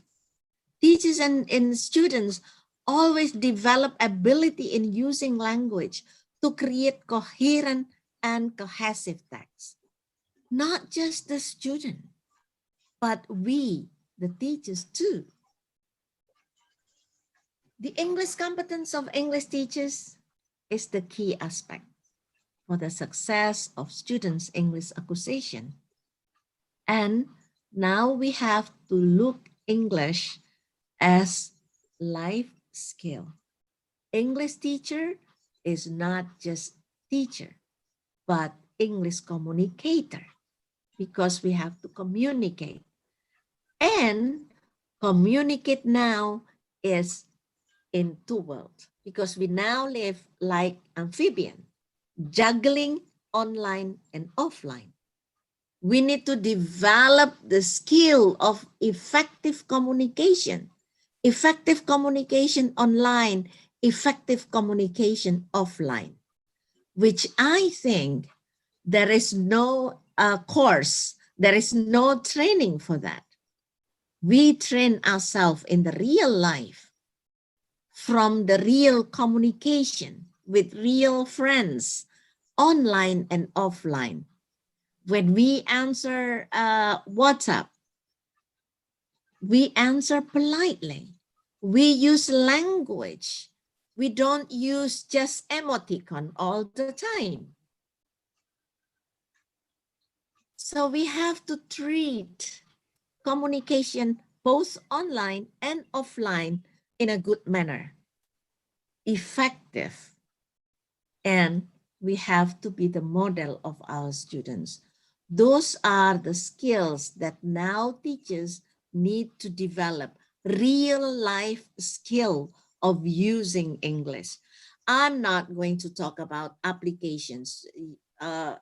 Teachers and students always develop ability in using language to create coherent and cohesive text. Not just the student, but we, the teachers too. The English competence of English teachers is the key aspect for the success of students' English acquisition. And now we have to look English as life skill. English teacher is not just teacher, but English communicator, because we have to communicate. And communicate now is in two worlds, because we now live like amphibian, juggling online and offline. We need to develop the skill of effective communication online, effective communication offline, which I think there is no course, there is no training for that. We train ourselves in the real life from the real communication with real friends, online and offline. When we answer WhatsApp, we answer politely. We use language. We don't use just emoticon all the time. So we have to treat communication both online and offline in a good manner, effective, and we have to be the model of our students. Those are the skills that now teachers need to develop, real life skill of using English. I'm not going to talk about applications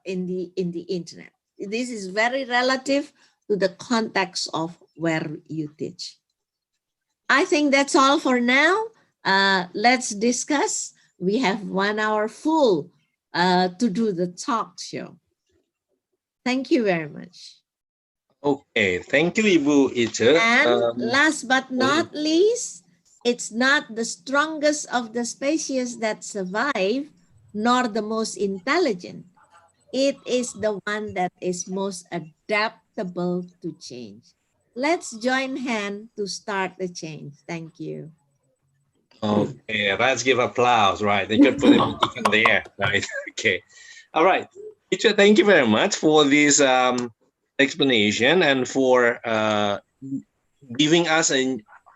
in the internet. This is very relative to the context of where you teach. I think that's all for now. Let's discuss. We have 1 hour full to do the talk show. Thank you very much. Okay, thank you, Ibu Ice. And last but not least, it's not the strongest of the species that survive, nor the most intelligent. It is the one that is most adaptable to change. Let's join hands to start the change. Thank you. Okay, let's give applause, right? You can put it in there, right? Okay, all right. Teacher, thank you very much for this explanation and for giving us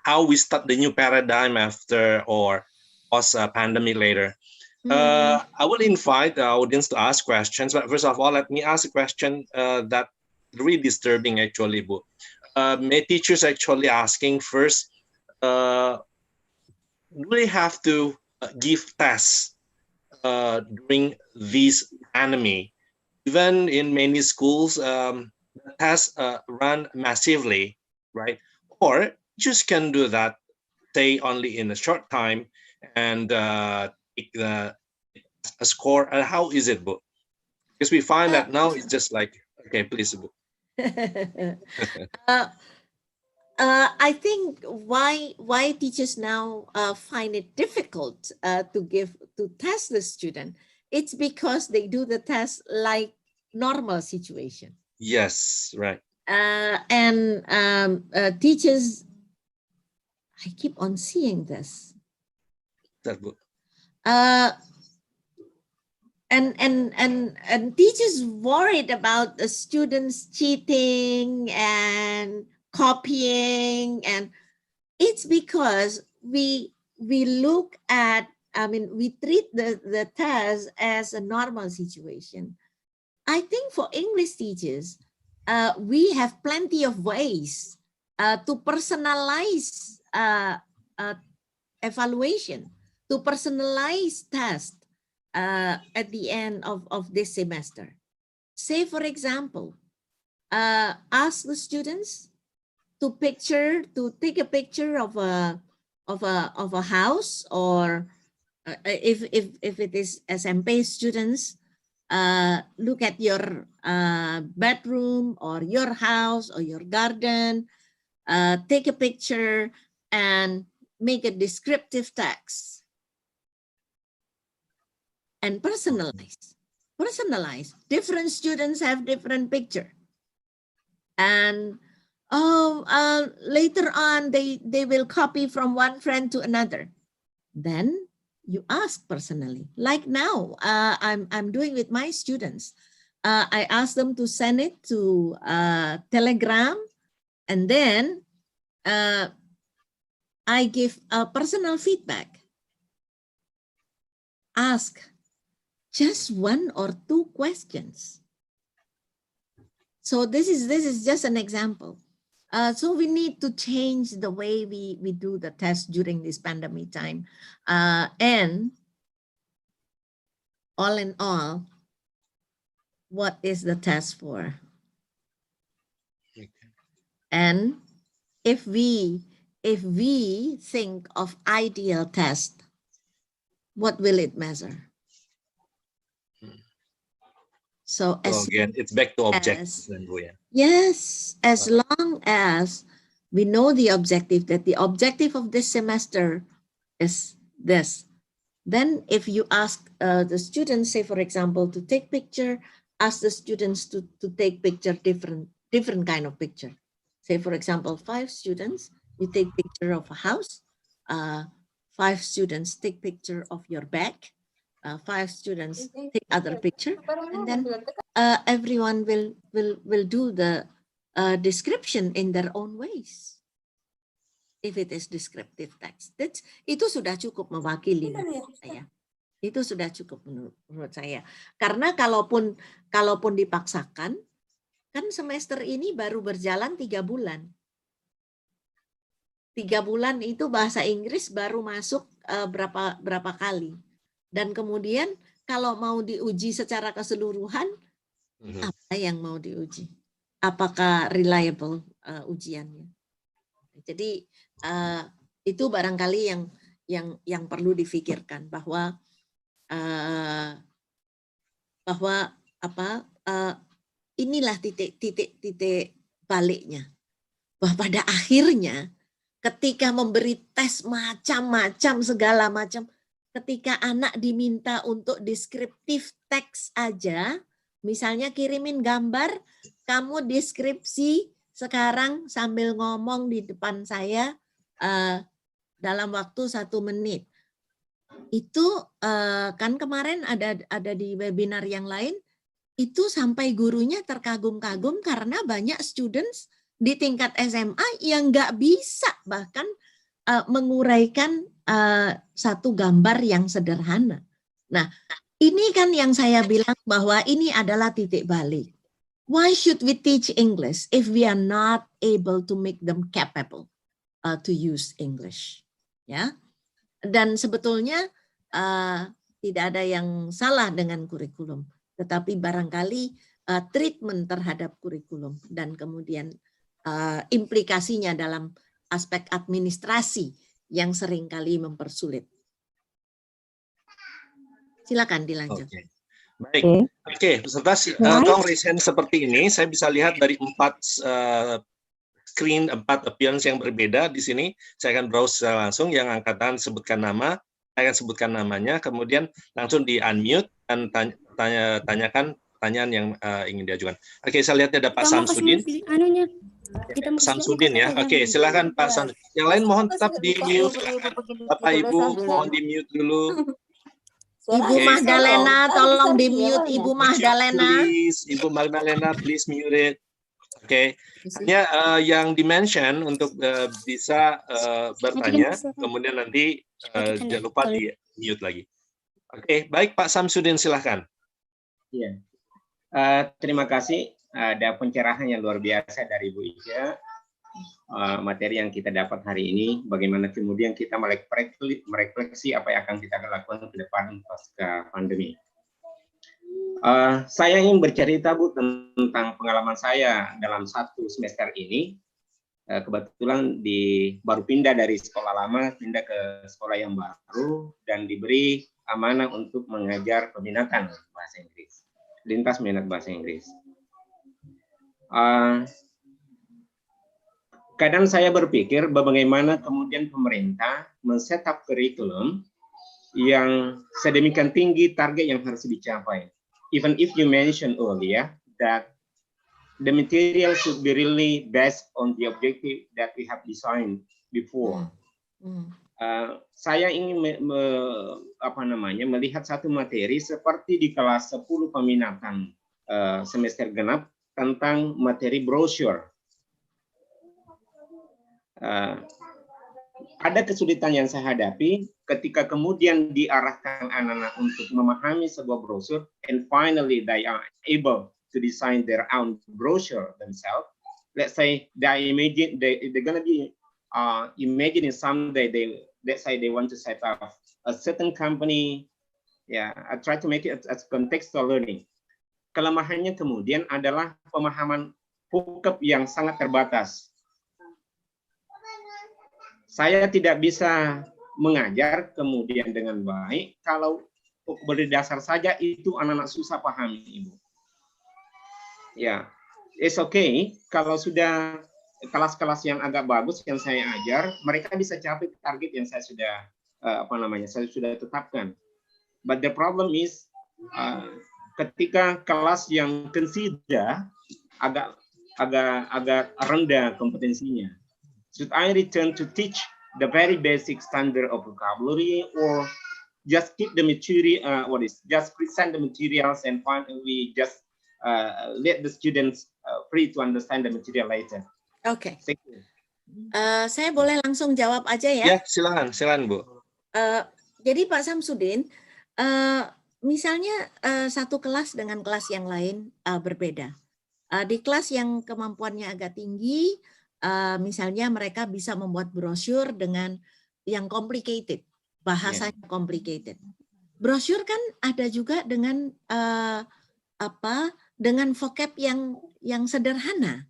how we start the new paradigm after or post pandemic later. I will invite the audience to ask questions, but first of all, let me ask a question that really disturbing actually, Bu. May teachers actually asking first, do they have to give tests during this pandemic? Even in many schools, tests run massively, right? Or just can do that, say only in a short time and take a score. How is it, Bu? Because we find that now it's just like, okay, please, Bu. I think why teachers now find it difficult to test the student. It's because they do the test like normal situation. Yes, right. And teachers, I keep on seeing this. That book. And teachers worried about the students cheating and copying, and it's because we look at, we treat the test as a normal situation. I think for English teachers, we have plenty of ways to personalize evaluation, to personalize test at the end of this semester. Say, for example, ask the students to take a picture of a house, or if it is SMP students, look at your bedroom or your house or your garden, take a picture and make a descriptive text and personalize. Different students have different picture, and later on they will copy from one friend to another. Then you ask personally, like now I'm doing with my students. I ask them to send it to Telegram, and then I give a personal feedback. Ask just 1 or 2 questions. So this is just an example. So we need to change the way we do the test during this pandemic time. And all in all, what is the test for? And if we think of ideal test, what will it measure? So again, it's back to objectives. Yes, as long as we know the objective, that the objective of this semester is this, Then if you ask the students, say for example, to take picture, ask the students to take picture different kind of picture. Say for example, 5 students, you take picture of a house, 5 students take picture of your bag, 5 students take other picture, and then everyone will do the description in their own ways. If it is descriptive text, itu sudah cukup mewakili menurut saya. Itu sudah cukup menurut saya. Karena kalaupun dipaksakan, kan semester ini baru berjalan 3 bulan. 3 bulan itu bahasa Inggris baru masuk berapa kali. Dan kemudian kalau mau diuji secara keseluruhan, apa yang mau diuji? Apakah reliable ujiannya? Jadi itu barangkali yang perlu difikirkan bahwa inilah titik baliknya, bahwa pada akhirnya ketika memberi tes macam-macam segala macam, ketika anak diminta untuk deskriptif teks aja, misalnya kirimin gambar, kamu deskripsi sekarang sambil ngomong di depan saya dalam waktu 1 menit. Itu kan kemarin ada di webinar yang lain, itu sampai gurunya terkagum-kagum karena banyak students di tingkat SMA yang nggak bisa bahkan menguraikan satu gambar yang sederhana. Nah, ini kan yang saya bilang bahwa ini adalah titik balik. Why should we teach English if we are not able to make them capable to use English? Ya, dan sebetulnya tidak ada yang salah dengan kurikulum, tetapi barangkali treatment terhadap kurikulum dan kemudian implikasinya dalam aspek administrasi yang seringkali mempersulit. Silakan dilanjut. Oke. Baik, oke, peserta kongres seperti ini, saya bisa lihat dari 4 screen, 4 appearance yang berbeda di sini. Saya akan browse langsung, yang angkatan sebutkan nama, saya akan sebutkan namanya, kemudian langsung di-unmute dan tanyakan pertanyaan yang ingin diajukan. Oke, saya lihat ada Pak Samsudin. Samsudin ya, oke, silakan Pak Samsudin. Yang lain mohon tetap di-mute, Bapak Ibu mohon di-mute dulu. Ibu Magdalena, tolong di-mute Ibu Magdalena. Please, Ibu Magdalena, please mute it. Oke, hanya yang di-mention untuk bisa bertanya, kemudian nanti jangan lupa di-mute lagi. Oke, baik Pak Samsudin, silahkan. Iya, terima kasih. Ada pencerahan yang luar biasa dari Bu Ica. Materi yang kita dapat hari ini, bagaimana kemudian kita merefleksi apa yang akan kita lakukan ke depan pasca pandemi. Saya ingin bercerita Bu tentang pengalaman saya dalam 1 semester ini. Kebetulan baru pindah dari sekolah lama, pindah ke sekolah yang baru, dan diberi amanah untuk mengajar peminatan bahasa Inggris, lintas minat bahasa Inggris. Kadang saya berpikir bagaimana kemudian pemerintah men-setup kurikulum yang sedemikian tinggi target yang harus dicapai. Even if you mentioned earlier that the material should be really based on the objective that we have designed before. Saya ingin melihat satu materi seperti di kelas 10 peminatan semester genap tentang materi brosur. Ada kesulitan yang saya hadapi ketika kemudian diarahkan anak-anak untuk memahami sebuah brosur, and finally they are able to design their own brochure themselves. Let's say they're gonna be imagining someday let's say they want to set up a certain company. Yeah, I try to make it as contextual learning. Kelemahannya kemudian adalah pemahaman vocab yang sangat terbatas. Saya tidak bisa mengajar kemudian dengan baik kalau berdasar saja itu anak-anak susah pahami, Ibu. Ya, it's okay kalau sudah kelas-kelas yang agak bagus yang saya ajar, mereka bisa capai target yang saya sudah saya sudah tetapkan. But the problem is ketika kelas yang consider agak rendah kompetensinya. Should I return to teach the very basic standard of vocabulary, or just keep the material? Just present the materials and we just let the students free to understand the material later. Oke. Thank you. Saya boleh langsung jawab aja ya? Ya, silakan Bu. Jadi Pak Samsudin, misalnya satu kelas dengan kelas yang lain berbeda. Di kelas yang kemampuannya agak tinggi, misalnya mereka bisa membuat brosur dengan yang complicated, bahasanya complicated. Brosur kan ada juga dengan dengan vocab yang sederhana,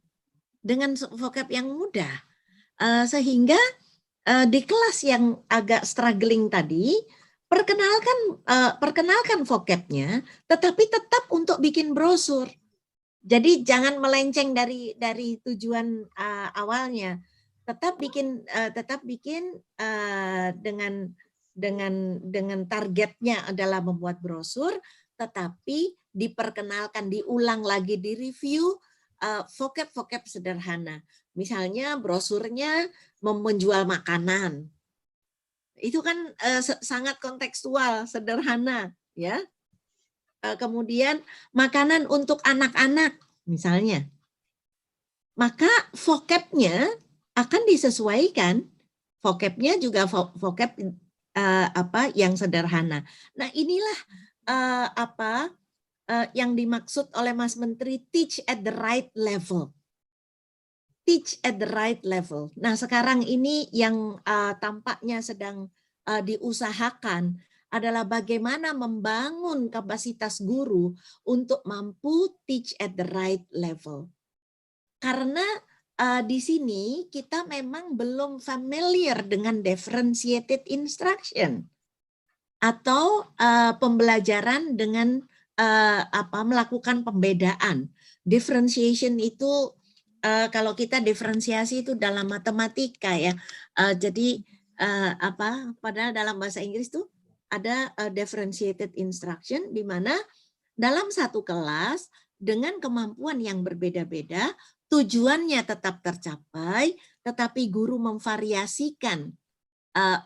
dengan vocab yang mudah, sehingga di kelas yang agak struggling tadi, perkenalkan vocabnya, tetapi tetap untuk bikin brosur. Jadi jangan melenceng dari tujuan awalnya. Tetap bikin dengan targetnya adalah membuat brosur, tetapi diperkenalkan, diulang lagi, direview vocab sederhana. Misalnya brosurnya menjual makanan. Itu kan sangat kontekstual, sederhana, ya. Kemudian makanan untuk anak-anak misalnya, maka vocabnya akan disesuaikan, vocabnya juga vocab yang sederhana. Nah, inilah yang dimaksud oleh Mas Menteri, teach at the right level. Teach at the right level. Nah, sekarang ini yang tampaknya sedang diusahakan adalah bagaimana membangun kapasitas guru untuk mampu teach at the right level. Karena di sini kita memang belum familiar dengan differentiated instruction atau pembelajaran dengan melakukan pembedaan. Differentiation itu kalau kita diferensiasi itu dalam matematika ya. Jadi padahal dalam bahasa Inggris tuh ada differentiated instruction, di mana dalam satu kelas dengan kemampuan yang berbeda-beda, tujuannya tetap tercapai, tetapi guru memvariasikan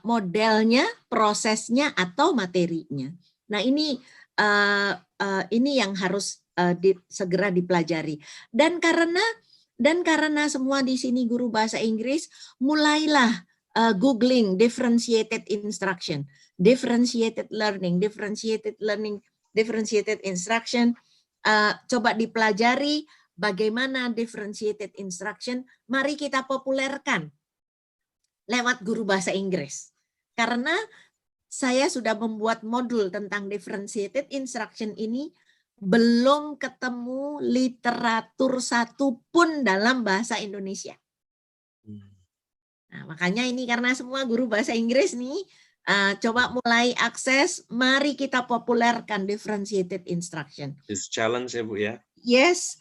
modelnya, prosesnya, atau materinya. Nah, ini yang harus segera dipelajari. Dan karena semua di sini guru bahasa Inggris, mulailah googling differentiated instruction, differentiated learning, differentiated instruction. Coba dipelajari bagaimana differentiated instruction. Mari kita populerkan lewat guru bahasa Inggris. Karena saya sudah membuat modul tentang differentiated instruction ini, belum ketemu literatur satupun dalam bahasa Indonesia. Nah, makanya ini karena semua guru bahasa Inggris nih, coba mulai akses, mari kita populerkan differentiated instruction. This challenge ya Bu ya. Yes.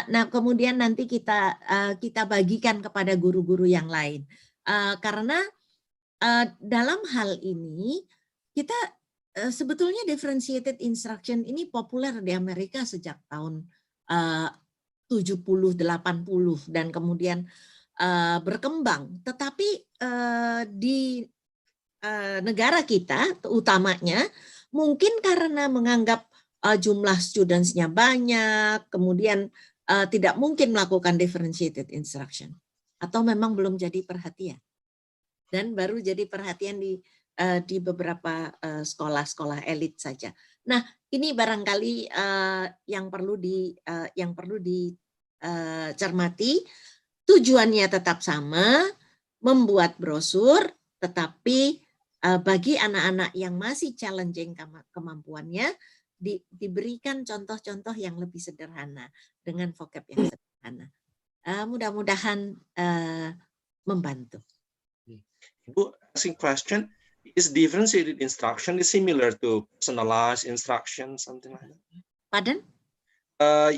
Nah, kemudian nanti kita bagikan kepada guru-guru yang lain. Karena dalam hal ini kita sebetulnya differentiated instruction ini populer di Amerika sejak tahun 70, 80 dan kemudian berkembang. Tetapi di negara kita utamanya mungkin karena menganggap jumlah studentsnya banyak, kemudian tidak mungkin melakukan differentiated instruction, atau memang belum jadi perhatian, dan baru jadi perhatian di beberapa sekolah-sekolah elit saja. Nah, ini barangkali yang perlu dicermati. Tujuannya tetap sama, membuat brosur, tetapi bagi anak-anak yang masih challenging kemampuannya, diberikan contoh-contoh yang lebih sederhana dengan vocab yang sederhana. Mudah-mudahan membantu. Ibu, asking question, is differentiated instruction is similar to personalized instruction, something like that? Pardon?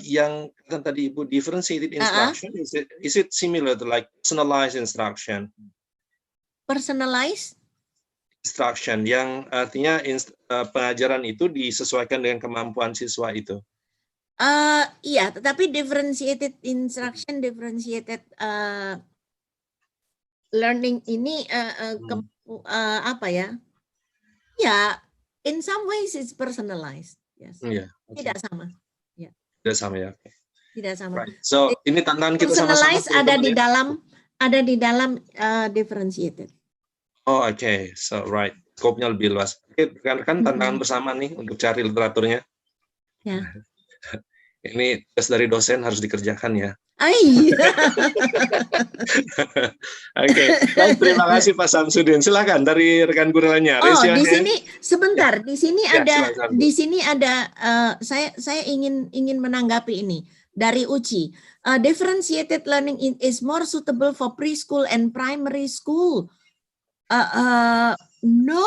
Yang kan tadi Ibu, differentiated instruction, is it similar to like personalized instruction? Personalized? instruction, yang artinya pengajaran itu disesuaikan dengan kemampuan siswa itu. Iya, tetapi differentiated instruction, differentiated learning ini apa ya? Ya, in some ways it's personalized. Yes. Iya. Tidak sama. Tidak sama ya. Tidak sama. Right. So ini tantangan kita sama-sama. Personalized ada di dalam differentiated. Oh oke, so right. Scope-nya lebih luas. Oke, kan tantangan bersama nih untuk cari literaturnya. Ya. Ini tugas dari dosen harus dikerjakan ya. Oke, baik, terima kasih Pak Samsudin. Silakan dari rekan guru lainnya. Oh, di sini sebentar. Di sini Ya, ada silakan, Bu. di sini ada saya ingin menanggapi ini dari Uci. Differentiated learning is more suitable for preschool and primary school. No,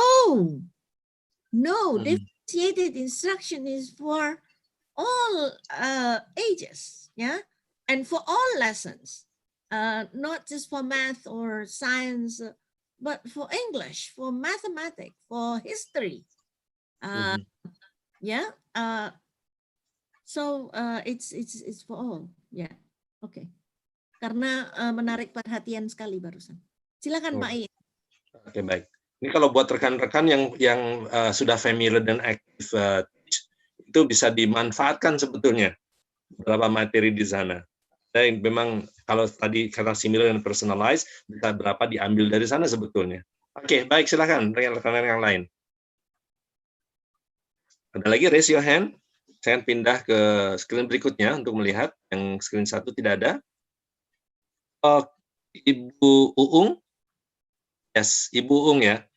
differentiated instruction is for all ages, yeah, and for all lessons, not just for math or science, but for English, for mathematics, for history, yeah. So it's for all, yeah. Oke. Karena menarik perhatian sekali barusan. Silakan Pak Iin. Oke, baik. Ini kalau buat rekan-rekan yang sudah familiar dan aktif, itu bisa dimanfaatkan sebetulnya beberapa materi di sana. Dan memang kalau tadi karena similar dan personalized, bisa berapa diambil dari sana sebetulnya. Oke, baik, silakan rekan-rekan yang lain. Ada lagi, raise your hand. Saya akan pindah ke screen berikutnya untuk melihat. Yang screen 1 tidak ada. Ibu Uung. Yes, Ibu Uung ya.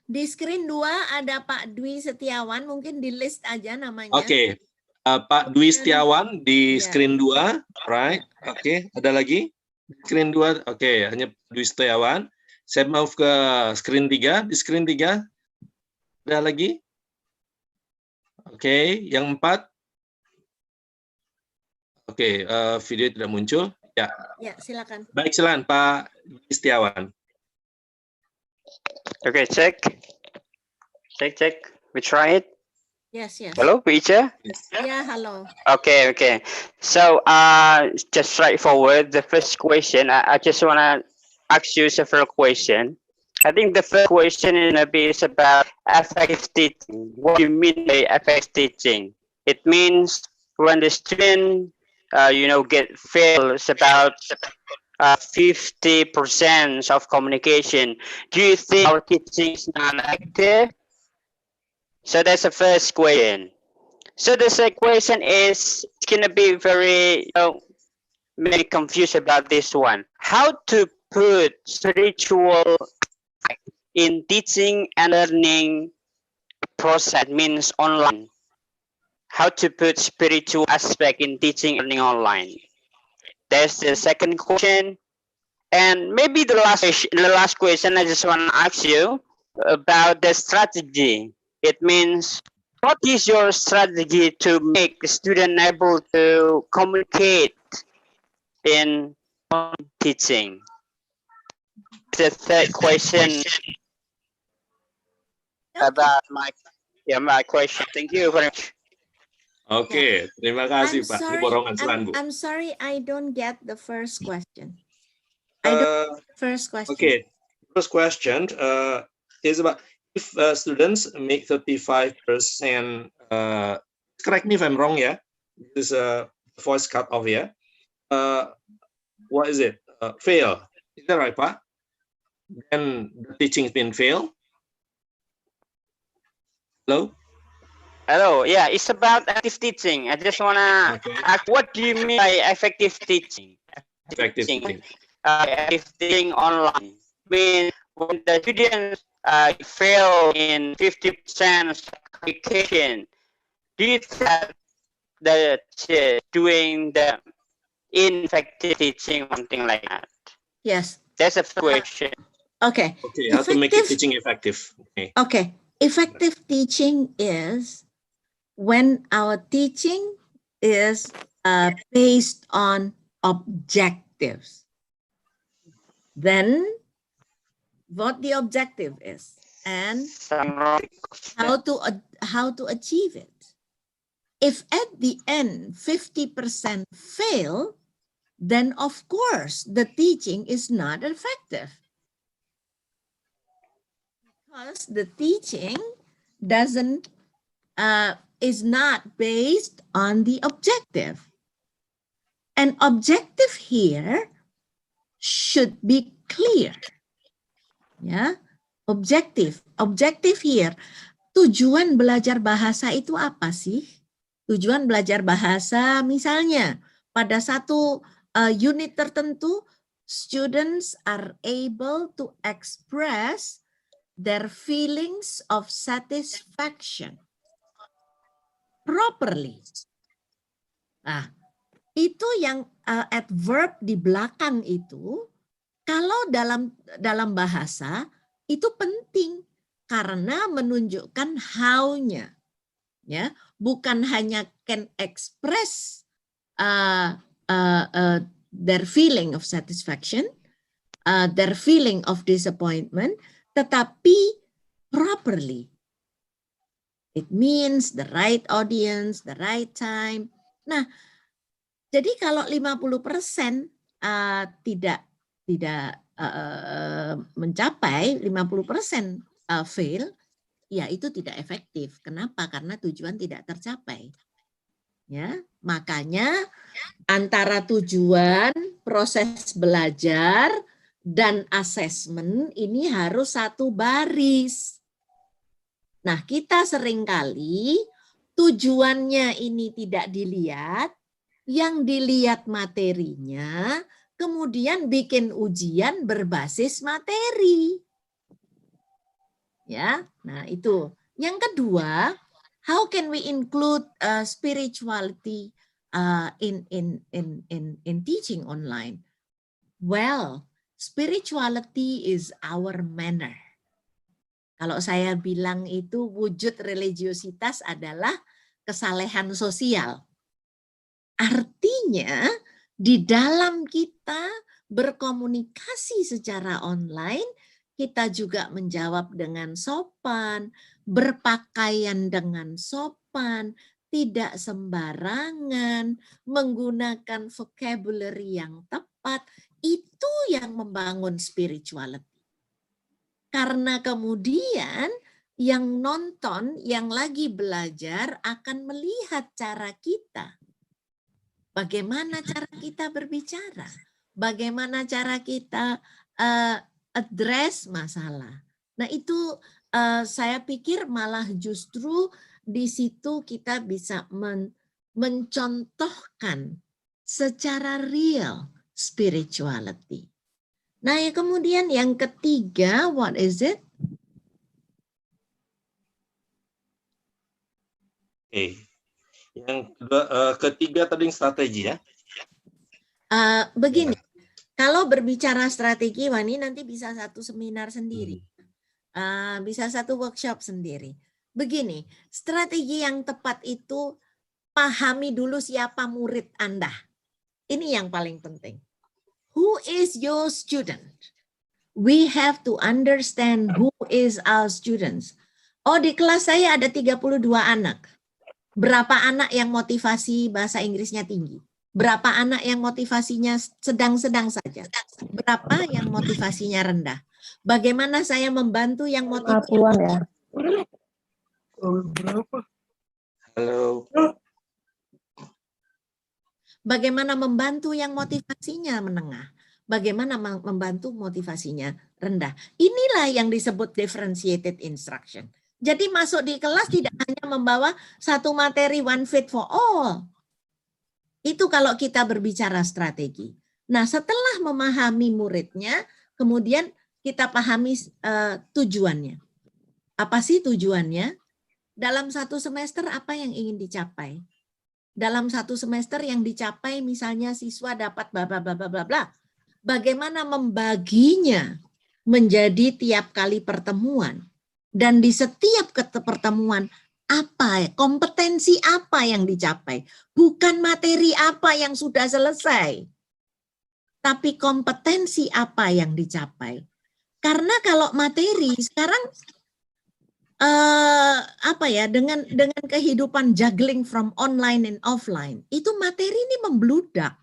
Di screen 2 ada Pak Dwi Setiawan, mungkin di list aja namanya. Oke, Pak Dwi Setiawan di Ya. screen 2, right? Oke, ada lagi? Screen 2, oke, hanya Dwi Setiawan. Saya mau ke screen 3, di screen 3 ada lagi? Oke, yang 4. Oke, video tidak muncul. Ya, Ya, silakan. baik, silakan Pak Dwi Setiawan. Okay, check. We try it. Yes. Hello, Peter. Ya, halo. Okay. So, just straightforward. The first question, I just want to ask you several questions. I think the first question is about effective teaching. What do you mean by effective teaching? It means when the student, get fails about 50% of communication. Do you think our teaching is non-active? So that's the first question. So the second question is gonna be very, maybe confused about this one. How to put spiritual in teaching and learning process means online. How to put spiritual aspect in teaching and learning online. That's the second question. And maybe the last question I just want to ask you about the strategy. It means, what is your strategy to make the student able to communicate in teaching? The third question about my question. Thank you very much. Oke, terima kasih Pak. Ini borongan selan, Bu. I'm sorry, I don't get the first question. First question. Okay, first question is about if students make 35%, correct me if I'm wrong, yeah? This is a voice cut off here. What is it? Fail. Is that right, Pak? Then the teaching's been failed? Hello, yeah, it's about active teaching. I just want to ask, what do you mean by effective teaching? Effective teaching. Effective teaching online. I mean, when the students fail in 50% application, do you think that doing the ineffective teaching, something like that? Yes. That's a question. Okay. Okay, how to make the teaching effective? Okay. Effective teaching is when our teaching is based on objectives. Then what the objective is. and Summary. how to achieve it. If at the end 50% fail, then of course the teaching is not effective. Because the teaching is not based on the objective. And objective here should be clear. Ya, objektif here. Tujuan belajar bahasa itu apa sih? Tujuan belajar bahasa misalnya pada satu unit tertentu, students are able to express their feelings of satisfaction properly. Nah, itu yang adverb di belakang itu, kalau dalam bahasa itu penting karena menunjukkan how-nya, ya, bukan hanya can express their feeling of satisfaction, their feeling of disappointment, tetapi properly. It means the right audience, the right time. Nah, jadi kalau 50% tidak mencapai 50% fail, ya itu tidak efektif. Kenapa? Karena tujuan tidak tercapai. Ya, makanya antara tujuan, proses belajar dan asesmen ini harus satu baris. Nah, kita seringkali tujuannya ini tidak dilihat, yang dilihat materinya, kemudian bikin ujian berbasis materi. Ya, nah itu. Yang kedua, how can we include spirituality in teaching online? Well, spirituality is our manner. Kalau saya bilang itu wujud religiositas adalah kesalehan sosial. Artinya di dalam kita berkomunikasi secara online, kita juga menjawab dengan sopan, berpakaian dengan sopan, tidak sembarangan, menggunakan vocabulary yang tepat. Itu yang membangun spirituality. Karena kemudian yang nonton, yang lagi belajar akan melihat cara kita. Bagaimana cara kita berbicara? Bagaimana cara kita address masalah? Nah itu saya pikir malah justru di situ kita bisa mencontohkan secara real spirituality. Nah, ya kemudian yang ketiga, what is it? Oke. Yang ketiga tadi strategi ya. Begini, kalau berbicara strategi, Wani nanti bisa satu seminar sendiri. Bisa satu workshop sendiri. Begini, strategi yang tepat itu pahami dulu siapa murid Anda. Ini yang paling penting. Who is your student? We have to understand who is our students. Oh, di kelas saya ada 32 anak. Berapa anak yang motivasi bahasa Inggrisnya tinggi? Berapa anak yang motivasinya sedang-sedang saja? Berapa yang motivasinya rendah? Bagaimana saya membantu yang motivasinya? Ya. Halo. Bagaimana membantu yang motivasinya menengah? Bagaimana membantu motivasinya rendah? Inilah yang disebut differentiated instruction. Jadi masuk di kelas tidak hanya membawa satu materi one fit for all. Itu kalau kita berbicara strategi. Nah, setelah memahami muridnya, kemudian kita pahami tujuannya. Apa sih tujuannya? Dalam satu semester apa yang ingin dicapai? Dalam satu semester yang dicapai misalnya siswa dapat bla bla bla bla bla. Bagaimana membaginya menjadi tiap kali pertemuan, dan di setiap pertemuan apa kompetensi apa yang dicapai, bukan materi apa yang sudah selesai, tapi kompetensi apa yang dicapai. Karena kalau materi sekarang apa ya, dengan kehidupan juggling from online and offline, itu materi ini membludak.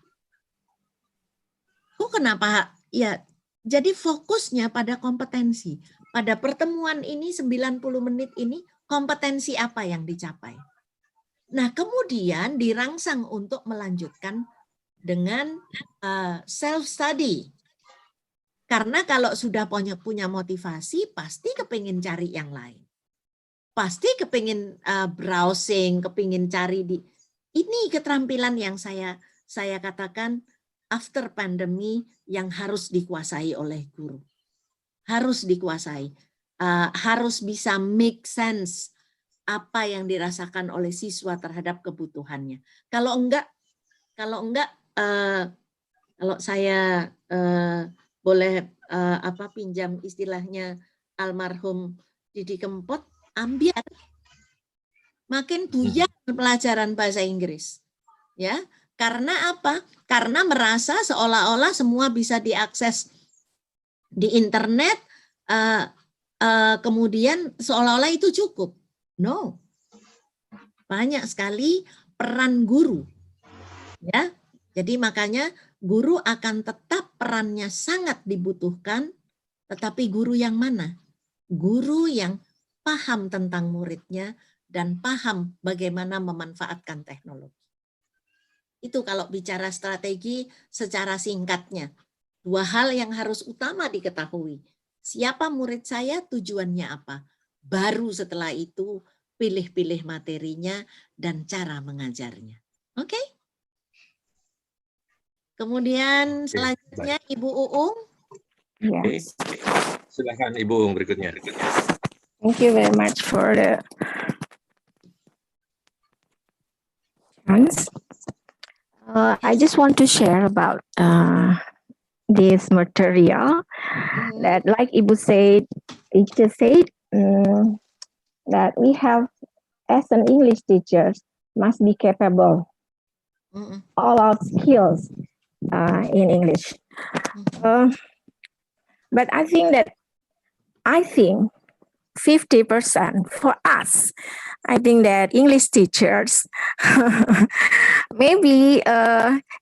Kok kenapa? Ya, jadi fokusnya pada kompetensi. Pada pertemuan ini 90 menit ini kompetensi apa yang dicapai. Nah, kemudian dirangsang untuk melanjutkan dengan self study. Karena kalau sudah punya motivasi, pasti kepingin cari yang lain. Pasti kepingin browsing, kepingin cari di ini keterampilan yang saya katakan after pandemi yang harus dikuasai oleh guru. Harus dikuasai. Harus bisa make sense apa yang dirasakan oleh siswa terhadap kebutuhannya. Kalau enggak kalau saya boleh pinjam istilahnya almarhum Didi Kempot, ambiar, makin buyar pelajaran bahasa Inggris, ya. Karena apa? Karena merasa seolah-olah semua bisa diakses di internet, kemudian seolah-olah itu cukup. No, banyak sekali peran guru, ya. Jadi makanya guru akan tetap perannya sangat dibutuhkan, tetapi guru yang mana? Guru yang paham tentang muridnya dan paham bagaimana memanfaatkan teknologi. Itu kalau bicara strategi secara singkatnya. Dua hal yang harus utama diketahui. Siapa murid saya, tujuannya apa? Baru setelah itu pilih-pilih materinya dan cara mengajarnya. Oke? Kemudian selanjutnya Ibu Uung. Yes. Silakan Ibu Uung berikutnya. Thank you very much for the chance. I just want to share about this material that, like Ibu said, that we have as an English teacher must be capable all our skills in English. But I think 50% for us. I think that English teachers maybe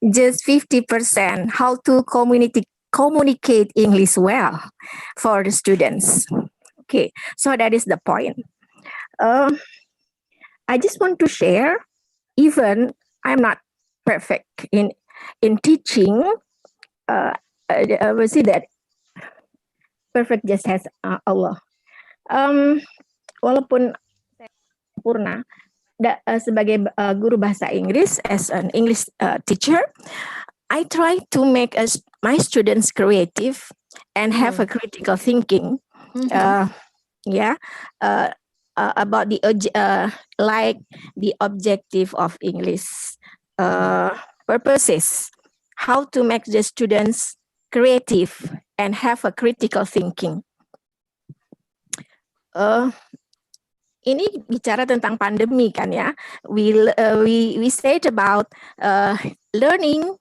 just 50% how to communicate English well for the students. Okay, so that is the point. I just want to share, even I'm not perfect in teaching, we see that perfect just as Allah. Walaupun saya sempurna sebagai guru bahasa Inggris, as an English teacher, I try to make my students creative and have a critical thinking. About the like the objective of English purposes, how to make the students creative and have a critical thinking. Ini bicara tentang pandemi kan ya. We said about learning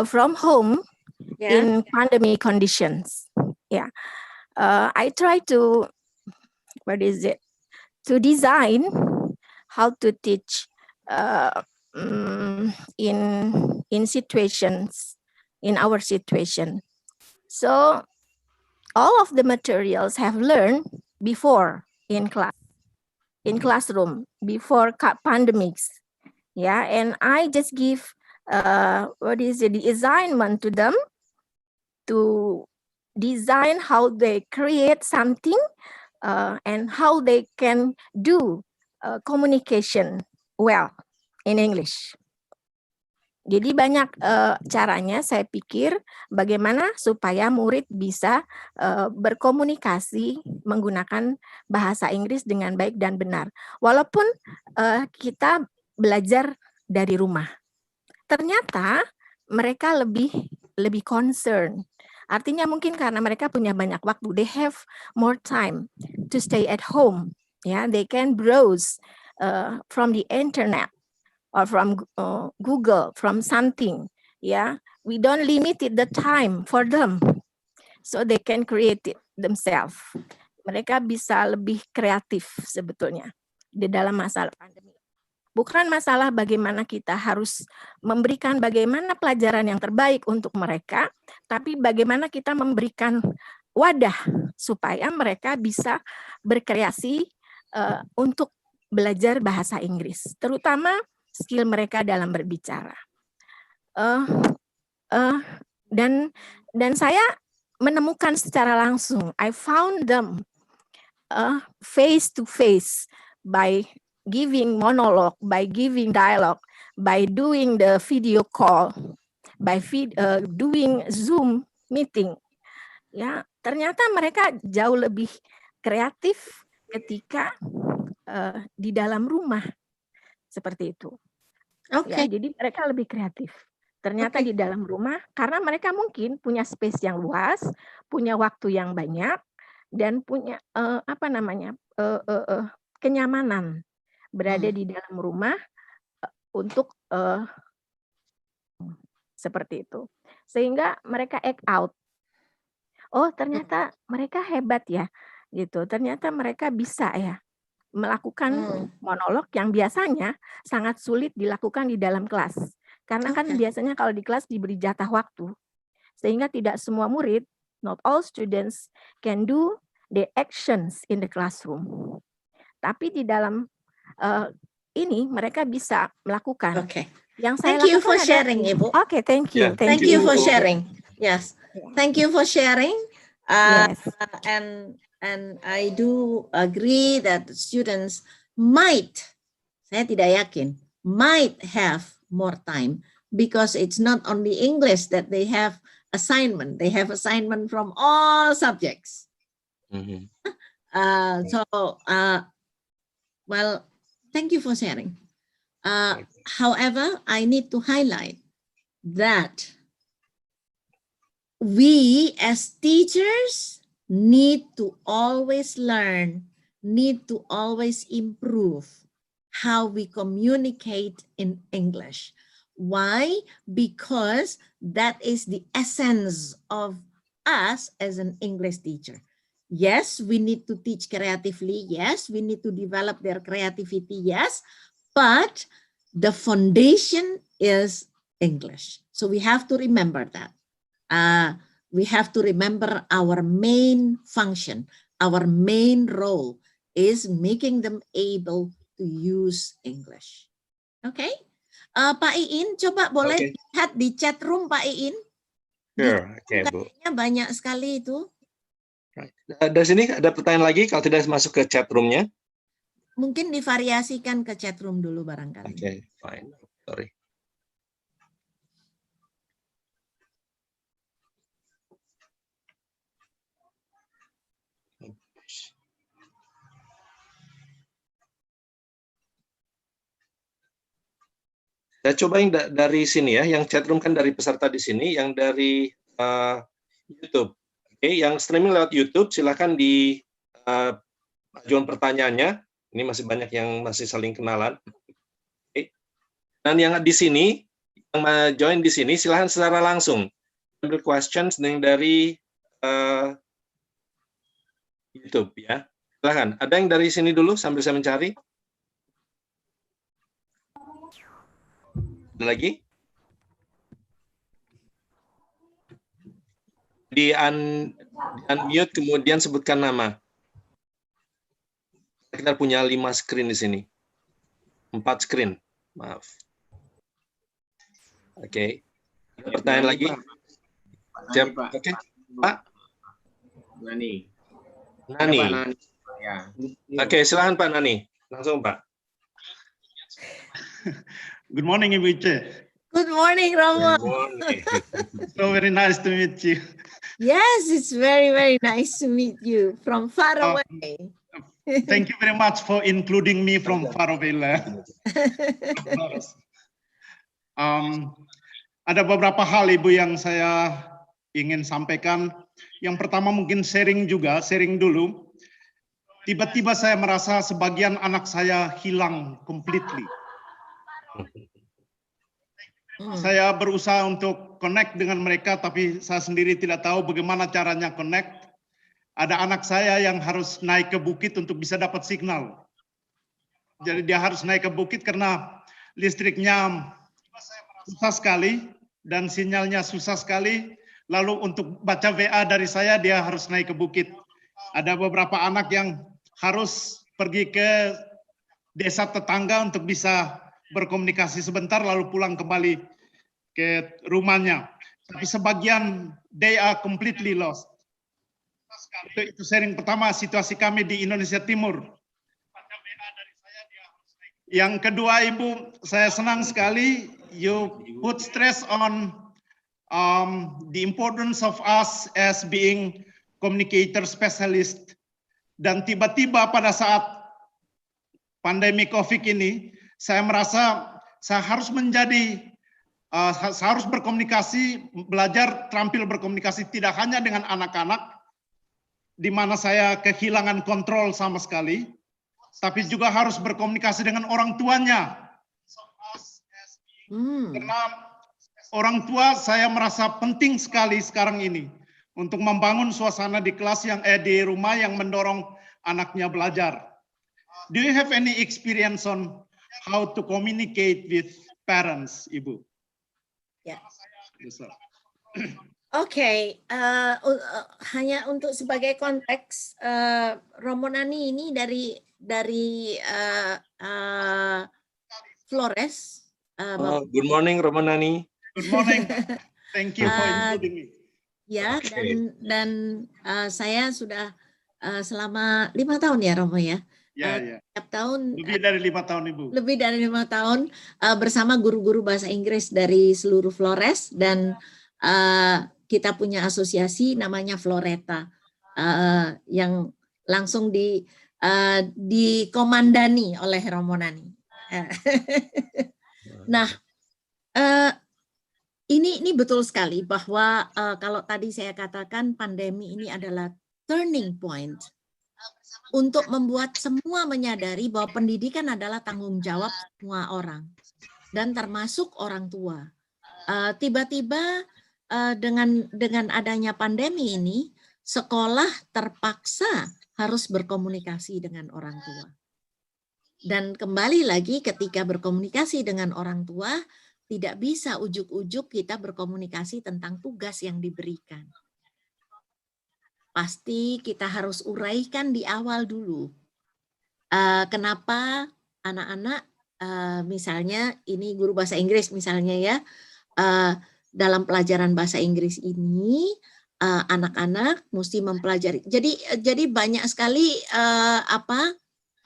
from home in pandemic conditions. I try to to design how to teach in situations, in our situation. So all of the materials have learned before in classroom, before pandemics. And I just give the assignment to them to design how they create something and how they can do communication well in English. Jadi banyak caranya saya pikir bagaimana supaya murid bisa berkomunikasi menggunakan bahasa Inggris dengan baik dan benar. Walaupun kita belajar dari rumah. Ternyata mereka lebih concern. Artinya mungkin karena mereka punya banyak waktu, they have more time to stay at home. They can browse from the internet or from Google, from something. We don't limit the time for them, so they can create it themselves. mereka bisa lebih kreatif sebetulnya di dalam masalah pandemi. Bukan masalah bagaimana kita harus memberikan bagaimana pelajaran yang terbaik untuk mereka, tapi bagaimana kita memberikan wadah supaya mereka bisa berkreasi untuk belajar bahasa Inggris, terutama skill mereka dalam berbicara. Dan saya menemukan secara langsung, I found them face to face by giving monologue, by giving dialogue, by doing the video call, by doing Zoom meeting. Ya, ternyata mereka jauh lebih kreatif ketika di dalam rumah seperti itu. Oke. Ya, jadi mereka lebih kreatif. Ternyata di dalam rumah karena mereka mungkin punya space yang luas, punya waktu yang banyak, dan punya kenyamanan berada di dalam rumah untuk seperti itu. Sehingga mereka act out. Oh, ternyata mereka hebat ya. Gitu. Ternyata mereka bisa ya melakukan monolog yang biasanya sangat sulit dilakukan di dalam kelas. Karena kan biasanya kalau di kelas diberi jatah waktu. Sehingga tidak semua murid, not all students can do the actions in the classroom. Tapi di dalam ini mereka bisa melakukan. Yang saya Thank you lakukan for adalah- sharing, Ibu. Okay, thank you. Yeah, Thank you for sharing. Yes. Thank you for sharing. Yes. And I do agree that students might, saya tidak yakin, might have more time because it's not only English that they have assignment. They have assignment from all subjects. Well, thank you for sharing. However, I need to highlight that we as teachers need to always learn, need to always improve how we communicate in English. Why? Because that is the essence of us as an English teacher. Yes, we need to teach creatively. Yes, we need to develop their creativity. Yes, but the foundation is English. So we have to remember that. We have to remember our main function, our main role is making them able to use English. Okay? Pak Iin, coba boleh lihat di chat room Pak Iin. Sure, oke Bu. Kayaknya banyak sekali itu. Dari sini ada pertanyaan lagi kalau tidak masuk ke chat roomnya. Mungkin divariasikan ke chat room dulu barangkali. Oke, fine. Sorry. Saya coba yang dari sini ya, yang chat room kan dari peserta di sini, yang dari YouTube. Oke, yang streaming lewat YouTube silakan di ajukan pertanyaannya. Ini masih banyak yang masih saling kenalan. Oke. Dan yang di sini, yang join di sini silakan secara langsung ambil questions dari YouTube ya. Silakan. Ada yang dari sini dulu sambil saya mencari. Ada lagi? Di unmute kemudian sebutkan nama. Kita punya 5 screen di sini. 4 screen. Maaf. Oke. Ada pertanyaan lagi? Siap. Oke. Pak. Nani. Nani. Pak Nani. Ya. Oke, silakan Pak Nani. Langsung Pak. Good morning, Ibu Ice. Good morning, Romo. So very nice to meet you. Yes, it's very, very nice to meet you from far away. Thank you very much for including me from far away. Ada beberapa hal Ibu yang saya ingin sampaikan. Yang pertama mungkin sharing dulu. Tiba-tiba saya merasa sebagian anak saya hilang completely. Saya berusaha untuk connect dengan mereka, tapi saya sendiri tidak tahu bagaimana caranya connect. ada anak saya yang harus naik ke bukit untuk bisa dapat signal. Jadi dia harus naik ke bukit karena listriknya susah sekali dan sinyalnya susah sekali. Lalu untuk baca WA dari saya dia harus naik ke bukit. Ada beberapa anak yang harus pergi ke desa tetangga untuk bisa berkomunikasi sebentar lalu pulang kembali ke rumahnya. Tapi sebagian they are completely lost. Itu sharing pertama situasi kami di Indonesia Timur. Yang kedua, Ibu, saya senang sekali you put stress on the importance of us as being communicator specialist. Dan tiba-tiba pada saat pandemi COVID ini, saya merasa saya harus menjadi, saya harus berkomunikasi, belajar terampil berkomunikasi tidak hanya dengan anak-anak, di mana saya kehilangan kontrol sama sekali, tapi juga harus berkomunikasi dengan orang tuanya. Karena orang tua saya merasa penting sekali sekarang ini untuk membangun suasana di kelas yang di rumah yang mendorong anaknya belajar. Do you have any experience on how to communicate with parents, Ibu? Ya. Yes, sir. Oke, hanya untuk sebagai konteks, Romo Nani ini dari Flores. Good morning, Romo Nani. Good morning. Thank you for including me. Ya, Okay. dan saya sudah selama 5 tahun ya, Romo ya. Ya. Setiap tahun Lebih dari 5 tahun, Ibu. lebih dari 5 tahun bersama guru-guru bahasa Inggris dari seluruh Flores, dan kita punya asosiasi namanya Floreta yang langsung dikomandani oleh Romo Nani. Nah, ini betul sekali bahwa kalau tadi saya katakan pandemi ini adalah turning point untuk membuat semua menyadari bahwa pendidikan adalah tanggung jawab semua orang dan termasuk orang tua. Tiba-tiba dengan adanya pandemi ini, sekolah terpaksa harus berkomunikasi dengan orang tua. Dan kembali lagi ketika berkomunikasi dengan orang tua, tidak bisa ujuk-ujuk kita berkomunikasi tentang tugas yang diberikan. Pasti kita harus uraikan di awal dulu. Kenapa anak-anak, misalnya ini guru bahasa Inggris misalnya ya, dalam pelajaran bahasa Inggris ini anak-anak mesti mempelajari. Jadi banyak sekali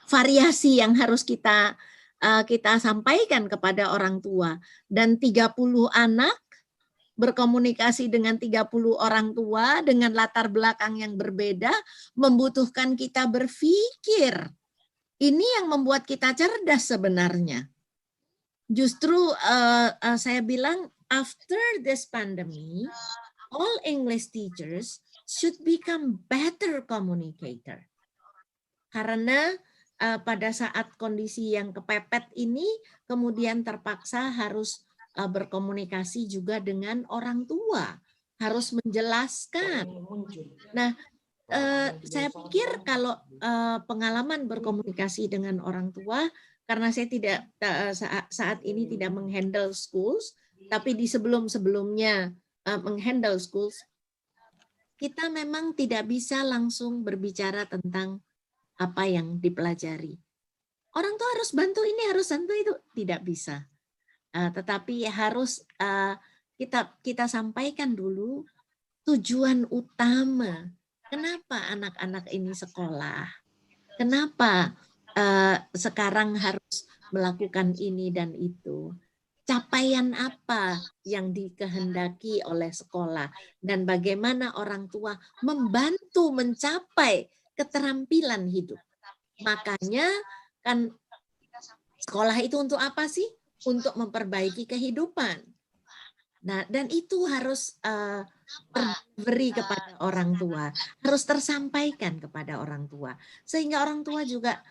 variasi yang harus kita sampaikan kepada orang tua, dan 30 anak berkomunikasi dengan 30 orang tua dengan latar belakang yang berbeda membutuhkan kita berpikir. Ini yang membuat kita cerdas sebenarnya. Justru saya bilang after this pandemic, all English teachers should become better communicator. Karena pada saat kondisi yang kepepet ini, kemudian terpaksa harus berkomunikasi juga dengan orang tua, harus menjelaskan. Nah, saya pikir kalau pengalaman berkomunikasi dengan orang tua, karena saya tidak saat ini tidak menghandle schools, tapi di sebelum-sebelumnya menghandle schools, kita memang tidak bisa langsung berbicara tentang apa yang dipelajari. Orang tua harus bantu ini, harus bantu itu, tidak bisa. Tetapi harus kita sampaikan dulu tujuan utama. Kenapa anak-anak ini sekolah? Kenapa sekarang harus melakukan ini dan itu? Capaian apa yang dikehendaki oleh sekolah? Dan bagaimana orang tua membantu mencapai keterampilan hidup? Makanya kan sekolah itu untuk apa sih? Untuk memperbaiki kehidupan. Nah, dan itu harus diberi kepada orang tua, harus tersampaikan kepada orang tua, sehingga orang tua juga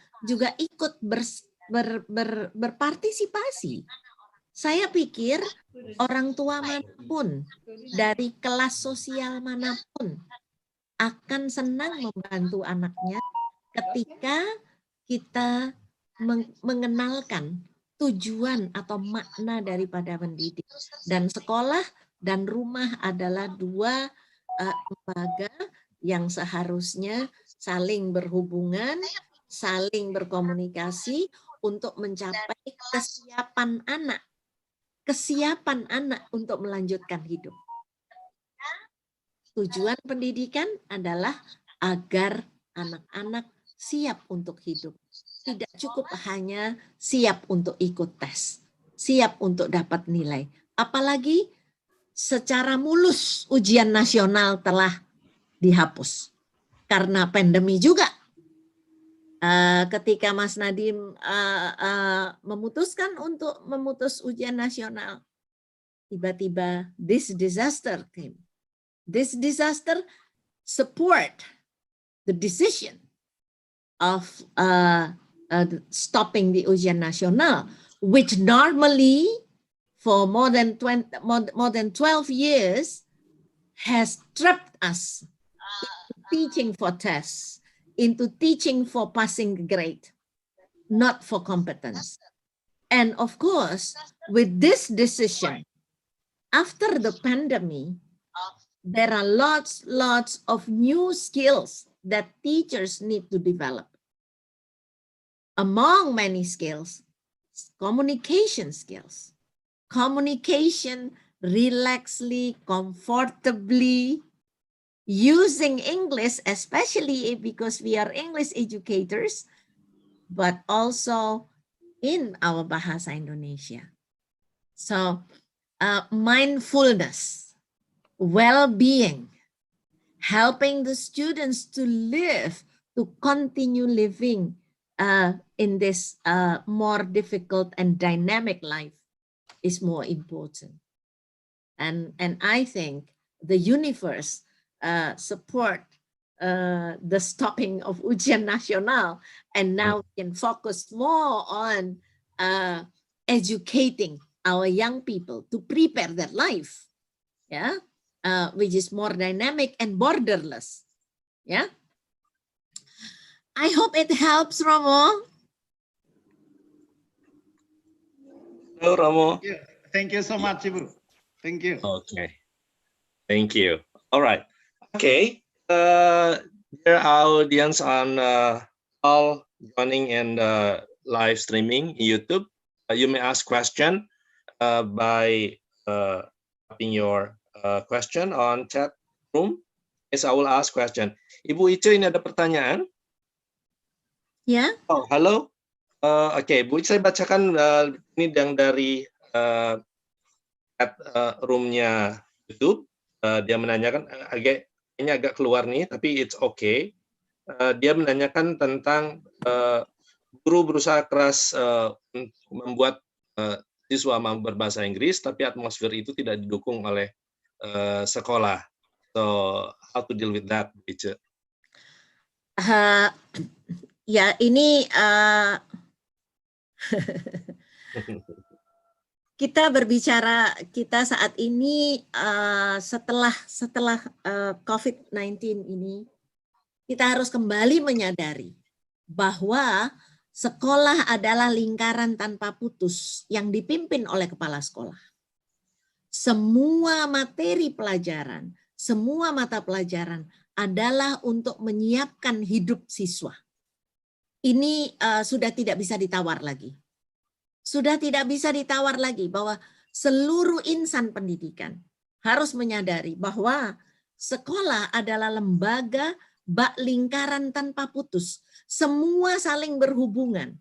ikut berpartisipasi. Saya pikir orang tua manapun, dari kelas sosial manapun, akan senang membantu anaknya ketika kita mengenalkan tujuan atau makna daripada mendidik. Dan sekolah dan rumah adalah dua lembaga yang seharusnya saling berhubungan, saling berkomunikasi untuk mencapai kesiapan anak untuk melanjutkan hidup. Tujuan pendidikan adalah agar anak-anak siap untuk hidup. Tidak cukup hanya siap untuk ikut tes, siap untuk dapat nilai. Apalagi secara mulus ujian nasional telah dihapus karena pandemi juga. Ketika Mas Nadiem memutuskan untuk memutus ujian nasional, tiba-tiba this disaster came. This disaster support the decision of stopping the ujian nasional, which normally for more than 12 years has trapped us into teaching for tests, into teaching for passing grade, not for competence. And of course, with this decision, after the pandemic, there are lots of new skills that teachers need to develop. Among many skills, communication skills. Communication relaxedly, comfortably, using English, especially because we are English educators, but also in our Bahasa Indonesia. So, mindfulness, well-being, helping the students to live, to continue living in this more difficult and dynamic life is more important. And I think the universe support the stopping of ujian nasional, and now we can focus more on educating our young people to prepare their life, yeah, which is more dynamic and borderless. Yeah, I hope it helps, Romo. Hello, Romo. Thank you so much, Ibu. Thank you. Okay, thank you. All right. Okay, dear audience on all joining in live streaming YouTube, you may ask question by typing your question on chat room. Yes, I will ask question. Ibu Ice, ini ada pertanyaan? Ya. Oh, halo. Oke, Bu, saya bacakan ini yang dari chat roomnya YouTube. Dia menanyakan, ini agak keluar nih, tapi it's okay. Dia menanyakan tentang guru berusaha keras membuat siswa mampu berbahasa Inggris, tapi atmosfer itu tidak didukung oleh sekolah. So, how to deal with that, Ice? Ya, ini kita berbicara, kita saat ini setelah COVID-19 ini, kita harus kembali menyadari bahwa sekolah adalah lingkaran tanpa putus yang dipimpin oleh kepala sekolah. Semua materi pelajaran, semua mata pelajaran adalah untuk menyiapkan hidup siswa. Ini sudah tidak bisa ditawar lagi. Sudah tidak bisa ditawar lagi bahwa seluruh insan pendidikan harus menyadari bahwa sekolah adalah lembaga bak lingkaran tanpa putus. Semua saling berhubungan.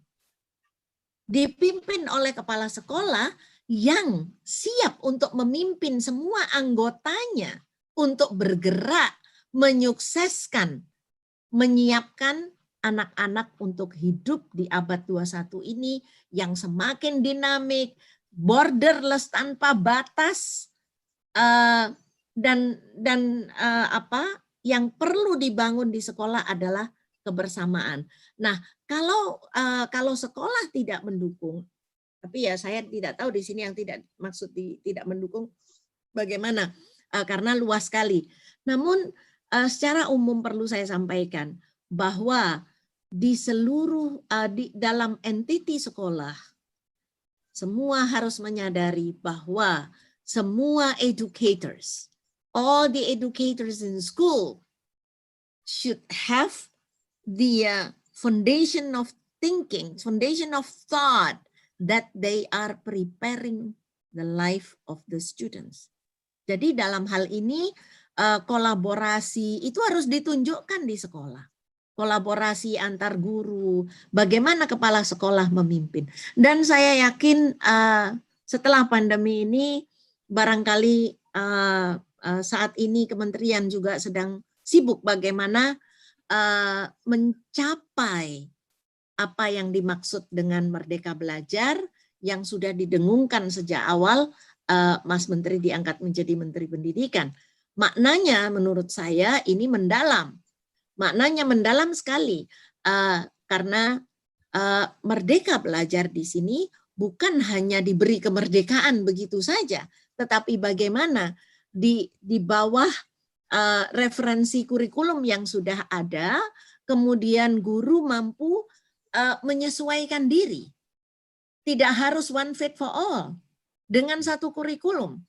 Dipimpin oleh kepala sekolah yang siap untuk memimpin semua anggotanya untuk bergerak, menyukseskan, menyiapkan anak-anak untuk hidup di abad 21 ini yang semakin dinamik, borderless tanpa batas, dan apa yang perlu dibangun di sekolah adalah kebersamaan. Nah, kalau sekolah tidak mendukung, tapi ya saya tidak tahu di sini yang tidak maksud tidak mendukung bagaimana, karena luas sekali. Namun secara umum perlu saya sampaikan bahwa di seluruh dalam entiti sekolah semua harus menyadari bahwa semua educators, all the educators in school should have the foundation of thinking, foundation of thought that they are preparing the life of the students. Jadi dalam hal ini kolaborasi itu harus ditunjukkan di sekolah. Kolaborasi antar guru, bagaimana kepala sekolah memimpin. Dan saya yakin setelah pandemi ini barangkali saat ini kementerian juga sedang sibuk bagaimana mencapai apa yang dimaksud dengan Merdeka Belajar yang sudah didengungkan sejak awal Mas Menteri diangkat menjadi Menteri Pendidikan. Maknanya menurut saya ini mendalam. Maknanya mendalam sekali karena Merdeka Belajar di sini bukan hanya diberi kemerdekaan begitu saja, tetapi bagaimana di bawah referensi kurikulum yang sudah ada, kemudian guru mampu menyesuaikan diri. Tidak harus one fit for all dengan satu kurikulum.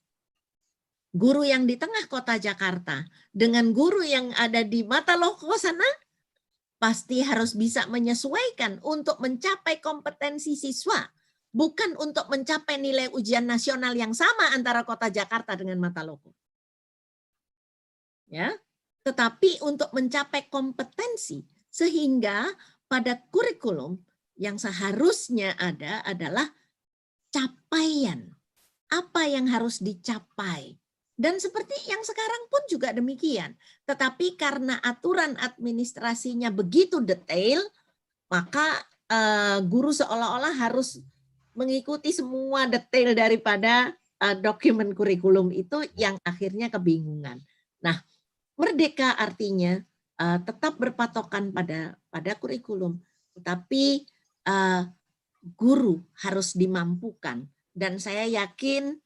Guru yang di tengah kota Jakarta dengan guru yang ada di Mataloko sana pasti harus bisa menyesuaikan untuk mencapai kompetensi siswa, bukan untuk mencapai nilai ujian nasional yang sama antara kota Jakarta dengan Mataloko. Ya, tetapi untuk mencapai kompetensi sehingga pada kurikulum yang seharusnya ada adalah capaian. Apa yang harus dicapai? Dan seperti yang sekarang pun juga demikian. Tetapi karena aturan administrasinya begitu detail, maka guru seolah-olah harus mengikuti semua detail daripada dokumen kurikulum itu yang akhirnya kebingungan. Nah, merdeka artinya tetap berpatokan pada kurikulum, tetapi guru harus dimampukan. Dan saya yakin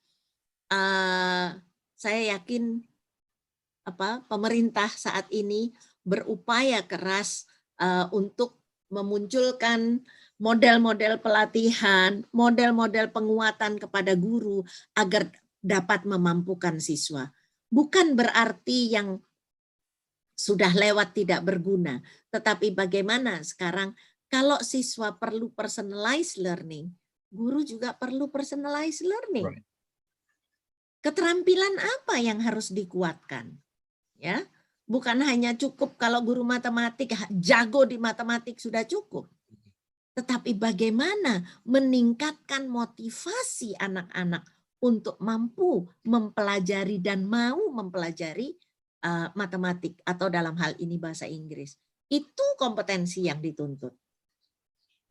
pemerintah saat ini berupaya keras untuk memunculkan model-model pelatihan, model-model penguatan kepada guru agar dapat memampukan siswa. Bukan berarti yang sudah lewat tidak berguna, tetapi bagaimana sekarang kalau siswa perlu personalized learning, guru juga perlu personalized learning. Right. Keterampilan apa yang harus dikuatkan? Ya, bukan hanya cukup kalau guru matematik jago di matematik sudah cukup. Tetapi bagaimana meningkatkan motivasi anak-anak untuk mampu mempelajari dan mau mempelajari matematik atau dalam hal ini bahasa Inggris. Itu kompetensi yang dituntut.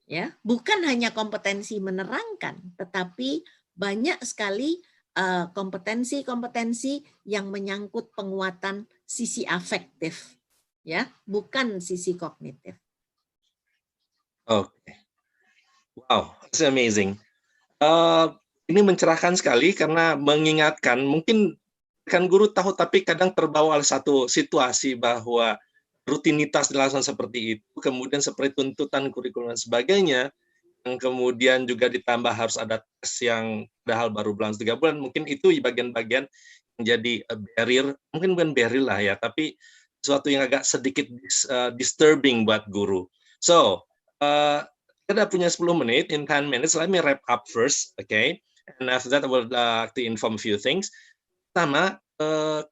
Ya, bukan hanya kompetensi menerangkan, tetapi banyak sekali kompetensi-kompetensi yang menyangkut penguatan sisi afektif, ya, bukan sisi kognitif. Oke, wow, it's amazing. Ini mencerahkan sekali karena mengingatkan, mungkin kan guru tahu tapi kadang terbawa oleh satu situasi bahwa rutinitas dilakukan seperti itu, kemudian seperti tuntutan kurikulum dan sebagainya, yang kemudian juga ditambah harus ada tes yang padahal baru berlangsung 3 bulan, mungkin itu bagian-bagian yang jadi barrier, mungkin bukan barrier lah ya, tapi sesuatu yang agak sedikit disturbing buat guru. So, kita punya 10 menit, in 10 minutes, let me wrap up first, okay? And after that, I will like to inform a few things. Pertama,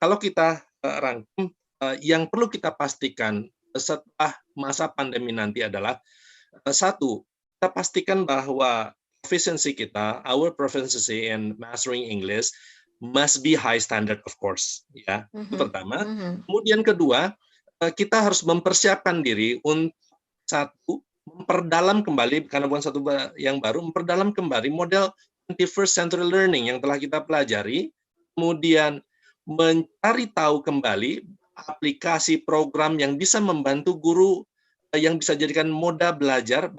kalau kita rangkum, yang perlu kita pastikan setelah masa pandemi nanti adalah, satu, kita pastikan bahwa proficiency kita, our proficiency in mastering English must be high standard, of course. Ya, itu pertama. Kemudian kedua, kita harus mempersiapkan diri untuk satu, memperdalam kembali, karena bukan satu yang baru, memperdalam kembali model 21st century learning yang telah kita pelajari, kemudian mencari tahu kembali aplikasi program yang bisa membantu guru yang bisa jadikan moda belajar,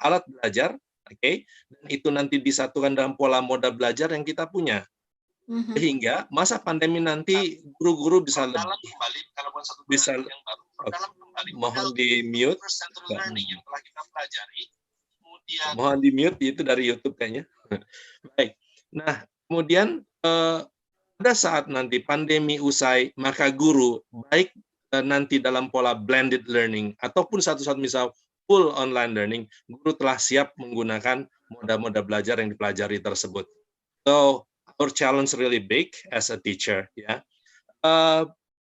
alat belajar, oke, dan itu nanti disatukan dalam pola moda belajar yang kita punya. sehingga masa pandemi nanti guru-guru bisa lebih mohon di mute, mohon di mute itu dari YouTube kayaknya. Baik. Nah, kemudian pada saat nanti pandemi usai, maka guru baik nanti dalam pola blended learning ataupun satu-satu misal full online learning, guru telah siap menggunakan moda-moda belajar yang dipelajari tersebut. So our challenge really big as a teacher, ya.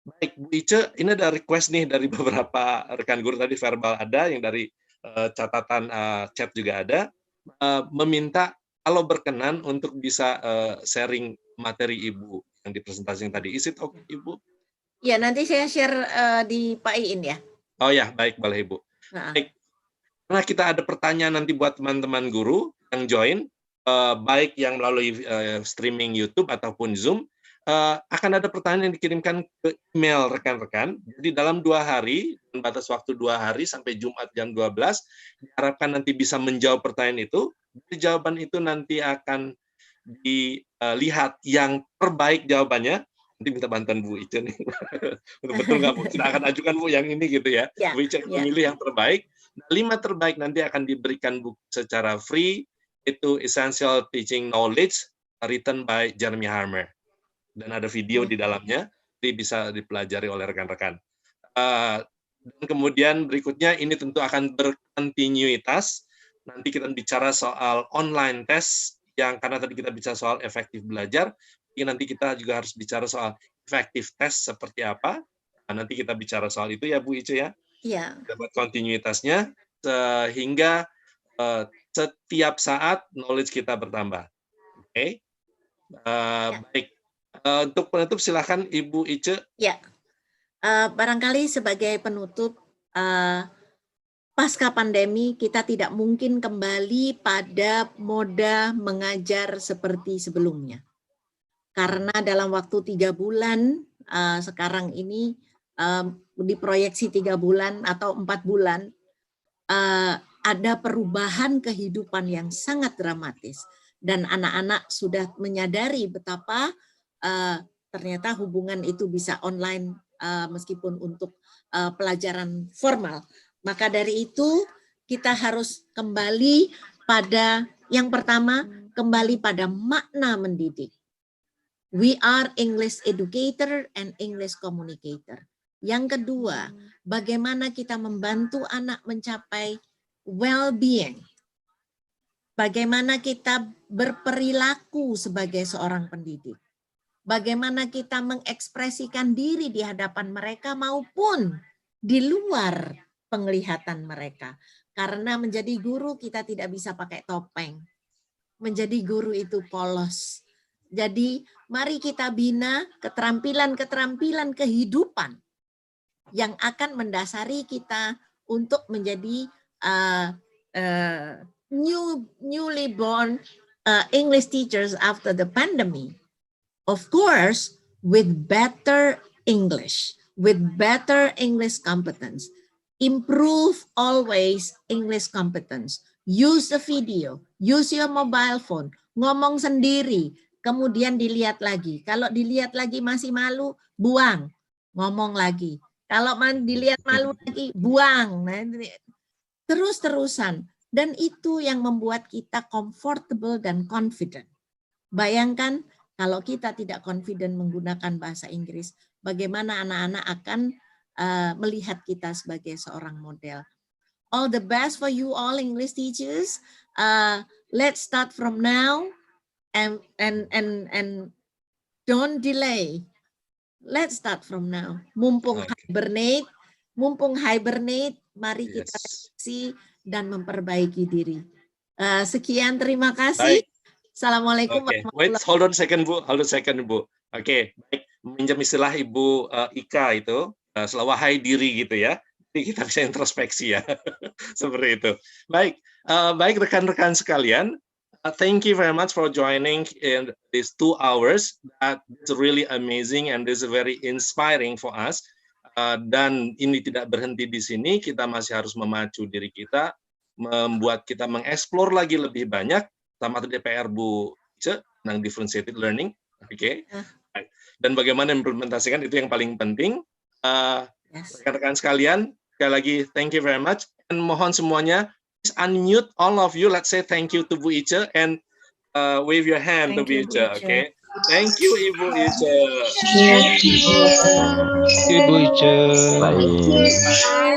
Baik, Bu Ice, ini ada request nih dari beberapa rekan guru tadi verbal ada, yang dari catatan chat juga ada, meminta kalau berkenan untuk bisa sharing materi Ibu yang dipresentasikan tadi. Is it okay, Ibu? Ya, nanti saya share di Pak Iin ya. Oh ya, baik, boleh Ibu. Baik. Karena kita ada pertanyaan nanti buat teman-teman guru yang join, baik yang melalui streaming YouTube ataupun Zoom, akan ada pertanyaan yang dikirimkan ke email rekan-rekan. Jadi dalam 2 hari, batas waktu 2 hari sampai Jumat jam 12, diharapkan nanti bisa menjawab pertanyaan itu. Dari jawaban itu nanti akan dilihat yang terbaik jawabannya. Nanti minta bantuan Bu Ice nih. Betul nggak Bu? Kita akan ajukan Bu yang ini gitu ya. Bu Ice memilih yang terbaik. 5 terbaik nanti akan diberikan buku secara free. Itu Essential Teaching Knowledge written by Jeremy Harmer. Dan ada video di dalamnya, jadi bisa dipelajari oleh rekan-rekan. Dan kemudian berikutnya ini tentu akan berkontinuitas. Nanti kita bicara soal online test, yang karena tadi kita bicara soal efektif belajar, nanti kita juga harus bicara soal efektif test seperti apa. Nah, nanti kita bicara soal itu ya Bu Ice ya. Iya. Dapat kontinuitasnya sehingga setiap saat knowledge kita bertambah. Oke. Baik. Untuk penutup silakan Ibu Ice. Ya. Barangkali sebagai penutup, pasca pandemi kita tidak mungkin kembali pada moda mengajar seperti sebelumnya. Karena dalam waktu 3 bulan, sekarang ini diproyeksi 3 bulan atau 4 bulan, ada perubahan kehidupan yang sangat dramatis. Dan anak-anak sudah menyadari betapa ternyata hubungan itu bisa online meskipun untuk pelajaran formal. Maka dari itu kita harus kembali pada yang pertama, kembali pada makna mendidik. We are English educator and English communicator. Yang kedua, bagaimana kita membantu anak mencapai well-being. Bagaimana kita berperilaku sebagai seorang pendidik. Bagaimana kita mengekspresikan diri di hadapan mereka maupun di luar penglihatan mereka. Karena menjadi guru kita tidak bisa pakai topeng. Menjadi guru itu polos. Jadi mari kita bina keterampilan-keterampilan kehidupan yang akan mendasari kita untuk menjadi newly born English teachers after the pandemic. Of course, with better English competence. Improve always English competence. Use the video, use your mobile phone, ngomong sendiri, kemudian dilihat lagi. Kalau dilihat lagi masih malu, buang, ngomong lagi. Kalau dilihat malu lagi, buang. Nah, terus-terusan. Dan itu yang membuat kita comfortable dan confident. Bayangkan kalau kita tidak confident menggunakan bahasa Inggris, bagaimana anak-anak akan melihat kita sebagai seorang model. All the best for you all English teachers. Let's start from now and don't delay. Let's start from now. Mumpung hibernate, mari kita refleksi dan memperbaiki diri. Sekian, terima kasih. Assalamualaikum warahmatullahi wabarakatuh. Hold on second Bu. Oke, baik. Meminjam istilah Ibu Ika itu, wahai diri gitu ya. Jadi kita bisa introspeksi ya. Seperti itu. Baik, baik rekan-rekan sekalian. Thank you very much for joining in these 2 hours. That's really amazing and this is very inspiring for us. Dan ini tidak berhenti di sini, kita masih harus memacu diri kita, membuat kita mengeksplor lagi lebih banyak, sama tadi PR Bu Ice tentang differentiated learning, Oke. Dan bagaimana implementasikan itu yang paling penting. Yes. Rekan-rekan sekalian, sekali lagi thank you very much. Dan mohon semuanya please unmute all of you. Let's say thank you to Bu Ice and wave your hand to Bu Thank you, Ice. Bu Ice. Okay. Thank you Ibu Ice. Ibu Ice.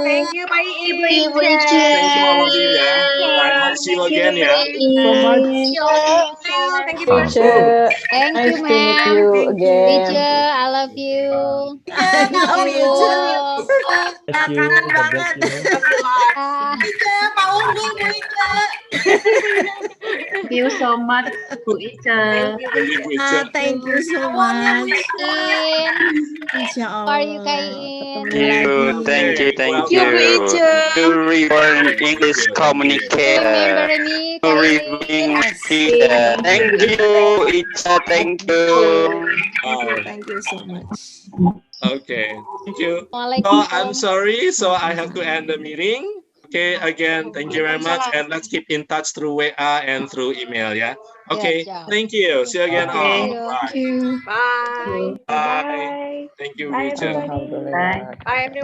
Thank you, Pak Ibu Ice. Thank you all of you ya. Bye. Hope see you again ya. So much. Thank you for sharing. Thank Nice you, to meet ma'am. you Thank you, again. Ica. I love you. I love you too. Kangen banget. Pak Unggul, Bu Ica. Thank you so much, Bu Ica. Thank you Bu Ice. Thank you so much. Insya How are you, Allah. Kain? Ketemu Thank lagi. you, thank Welcome. you. To reborn English communicator. Remember me, To Kain? reading teacher. Thank you, Ica. Thank you. Thank you so much. Okay. Thank you. So Waalaikumsalam. I'm sorry. So I have to end the meeting. Okay. Again, thank you very much, and let's keep in touch through WA and through email. Yeah. Okay. siap. Thank you. See you again. Thank All. you. Bye. Bye. Bye. Thank you, Bye, Richard. everybody. Bye, everyone.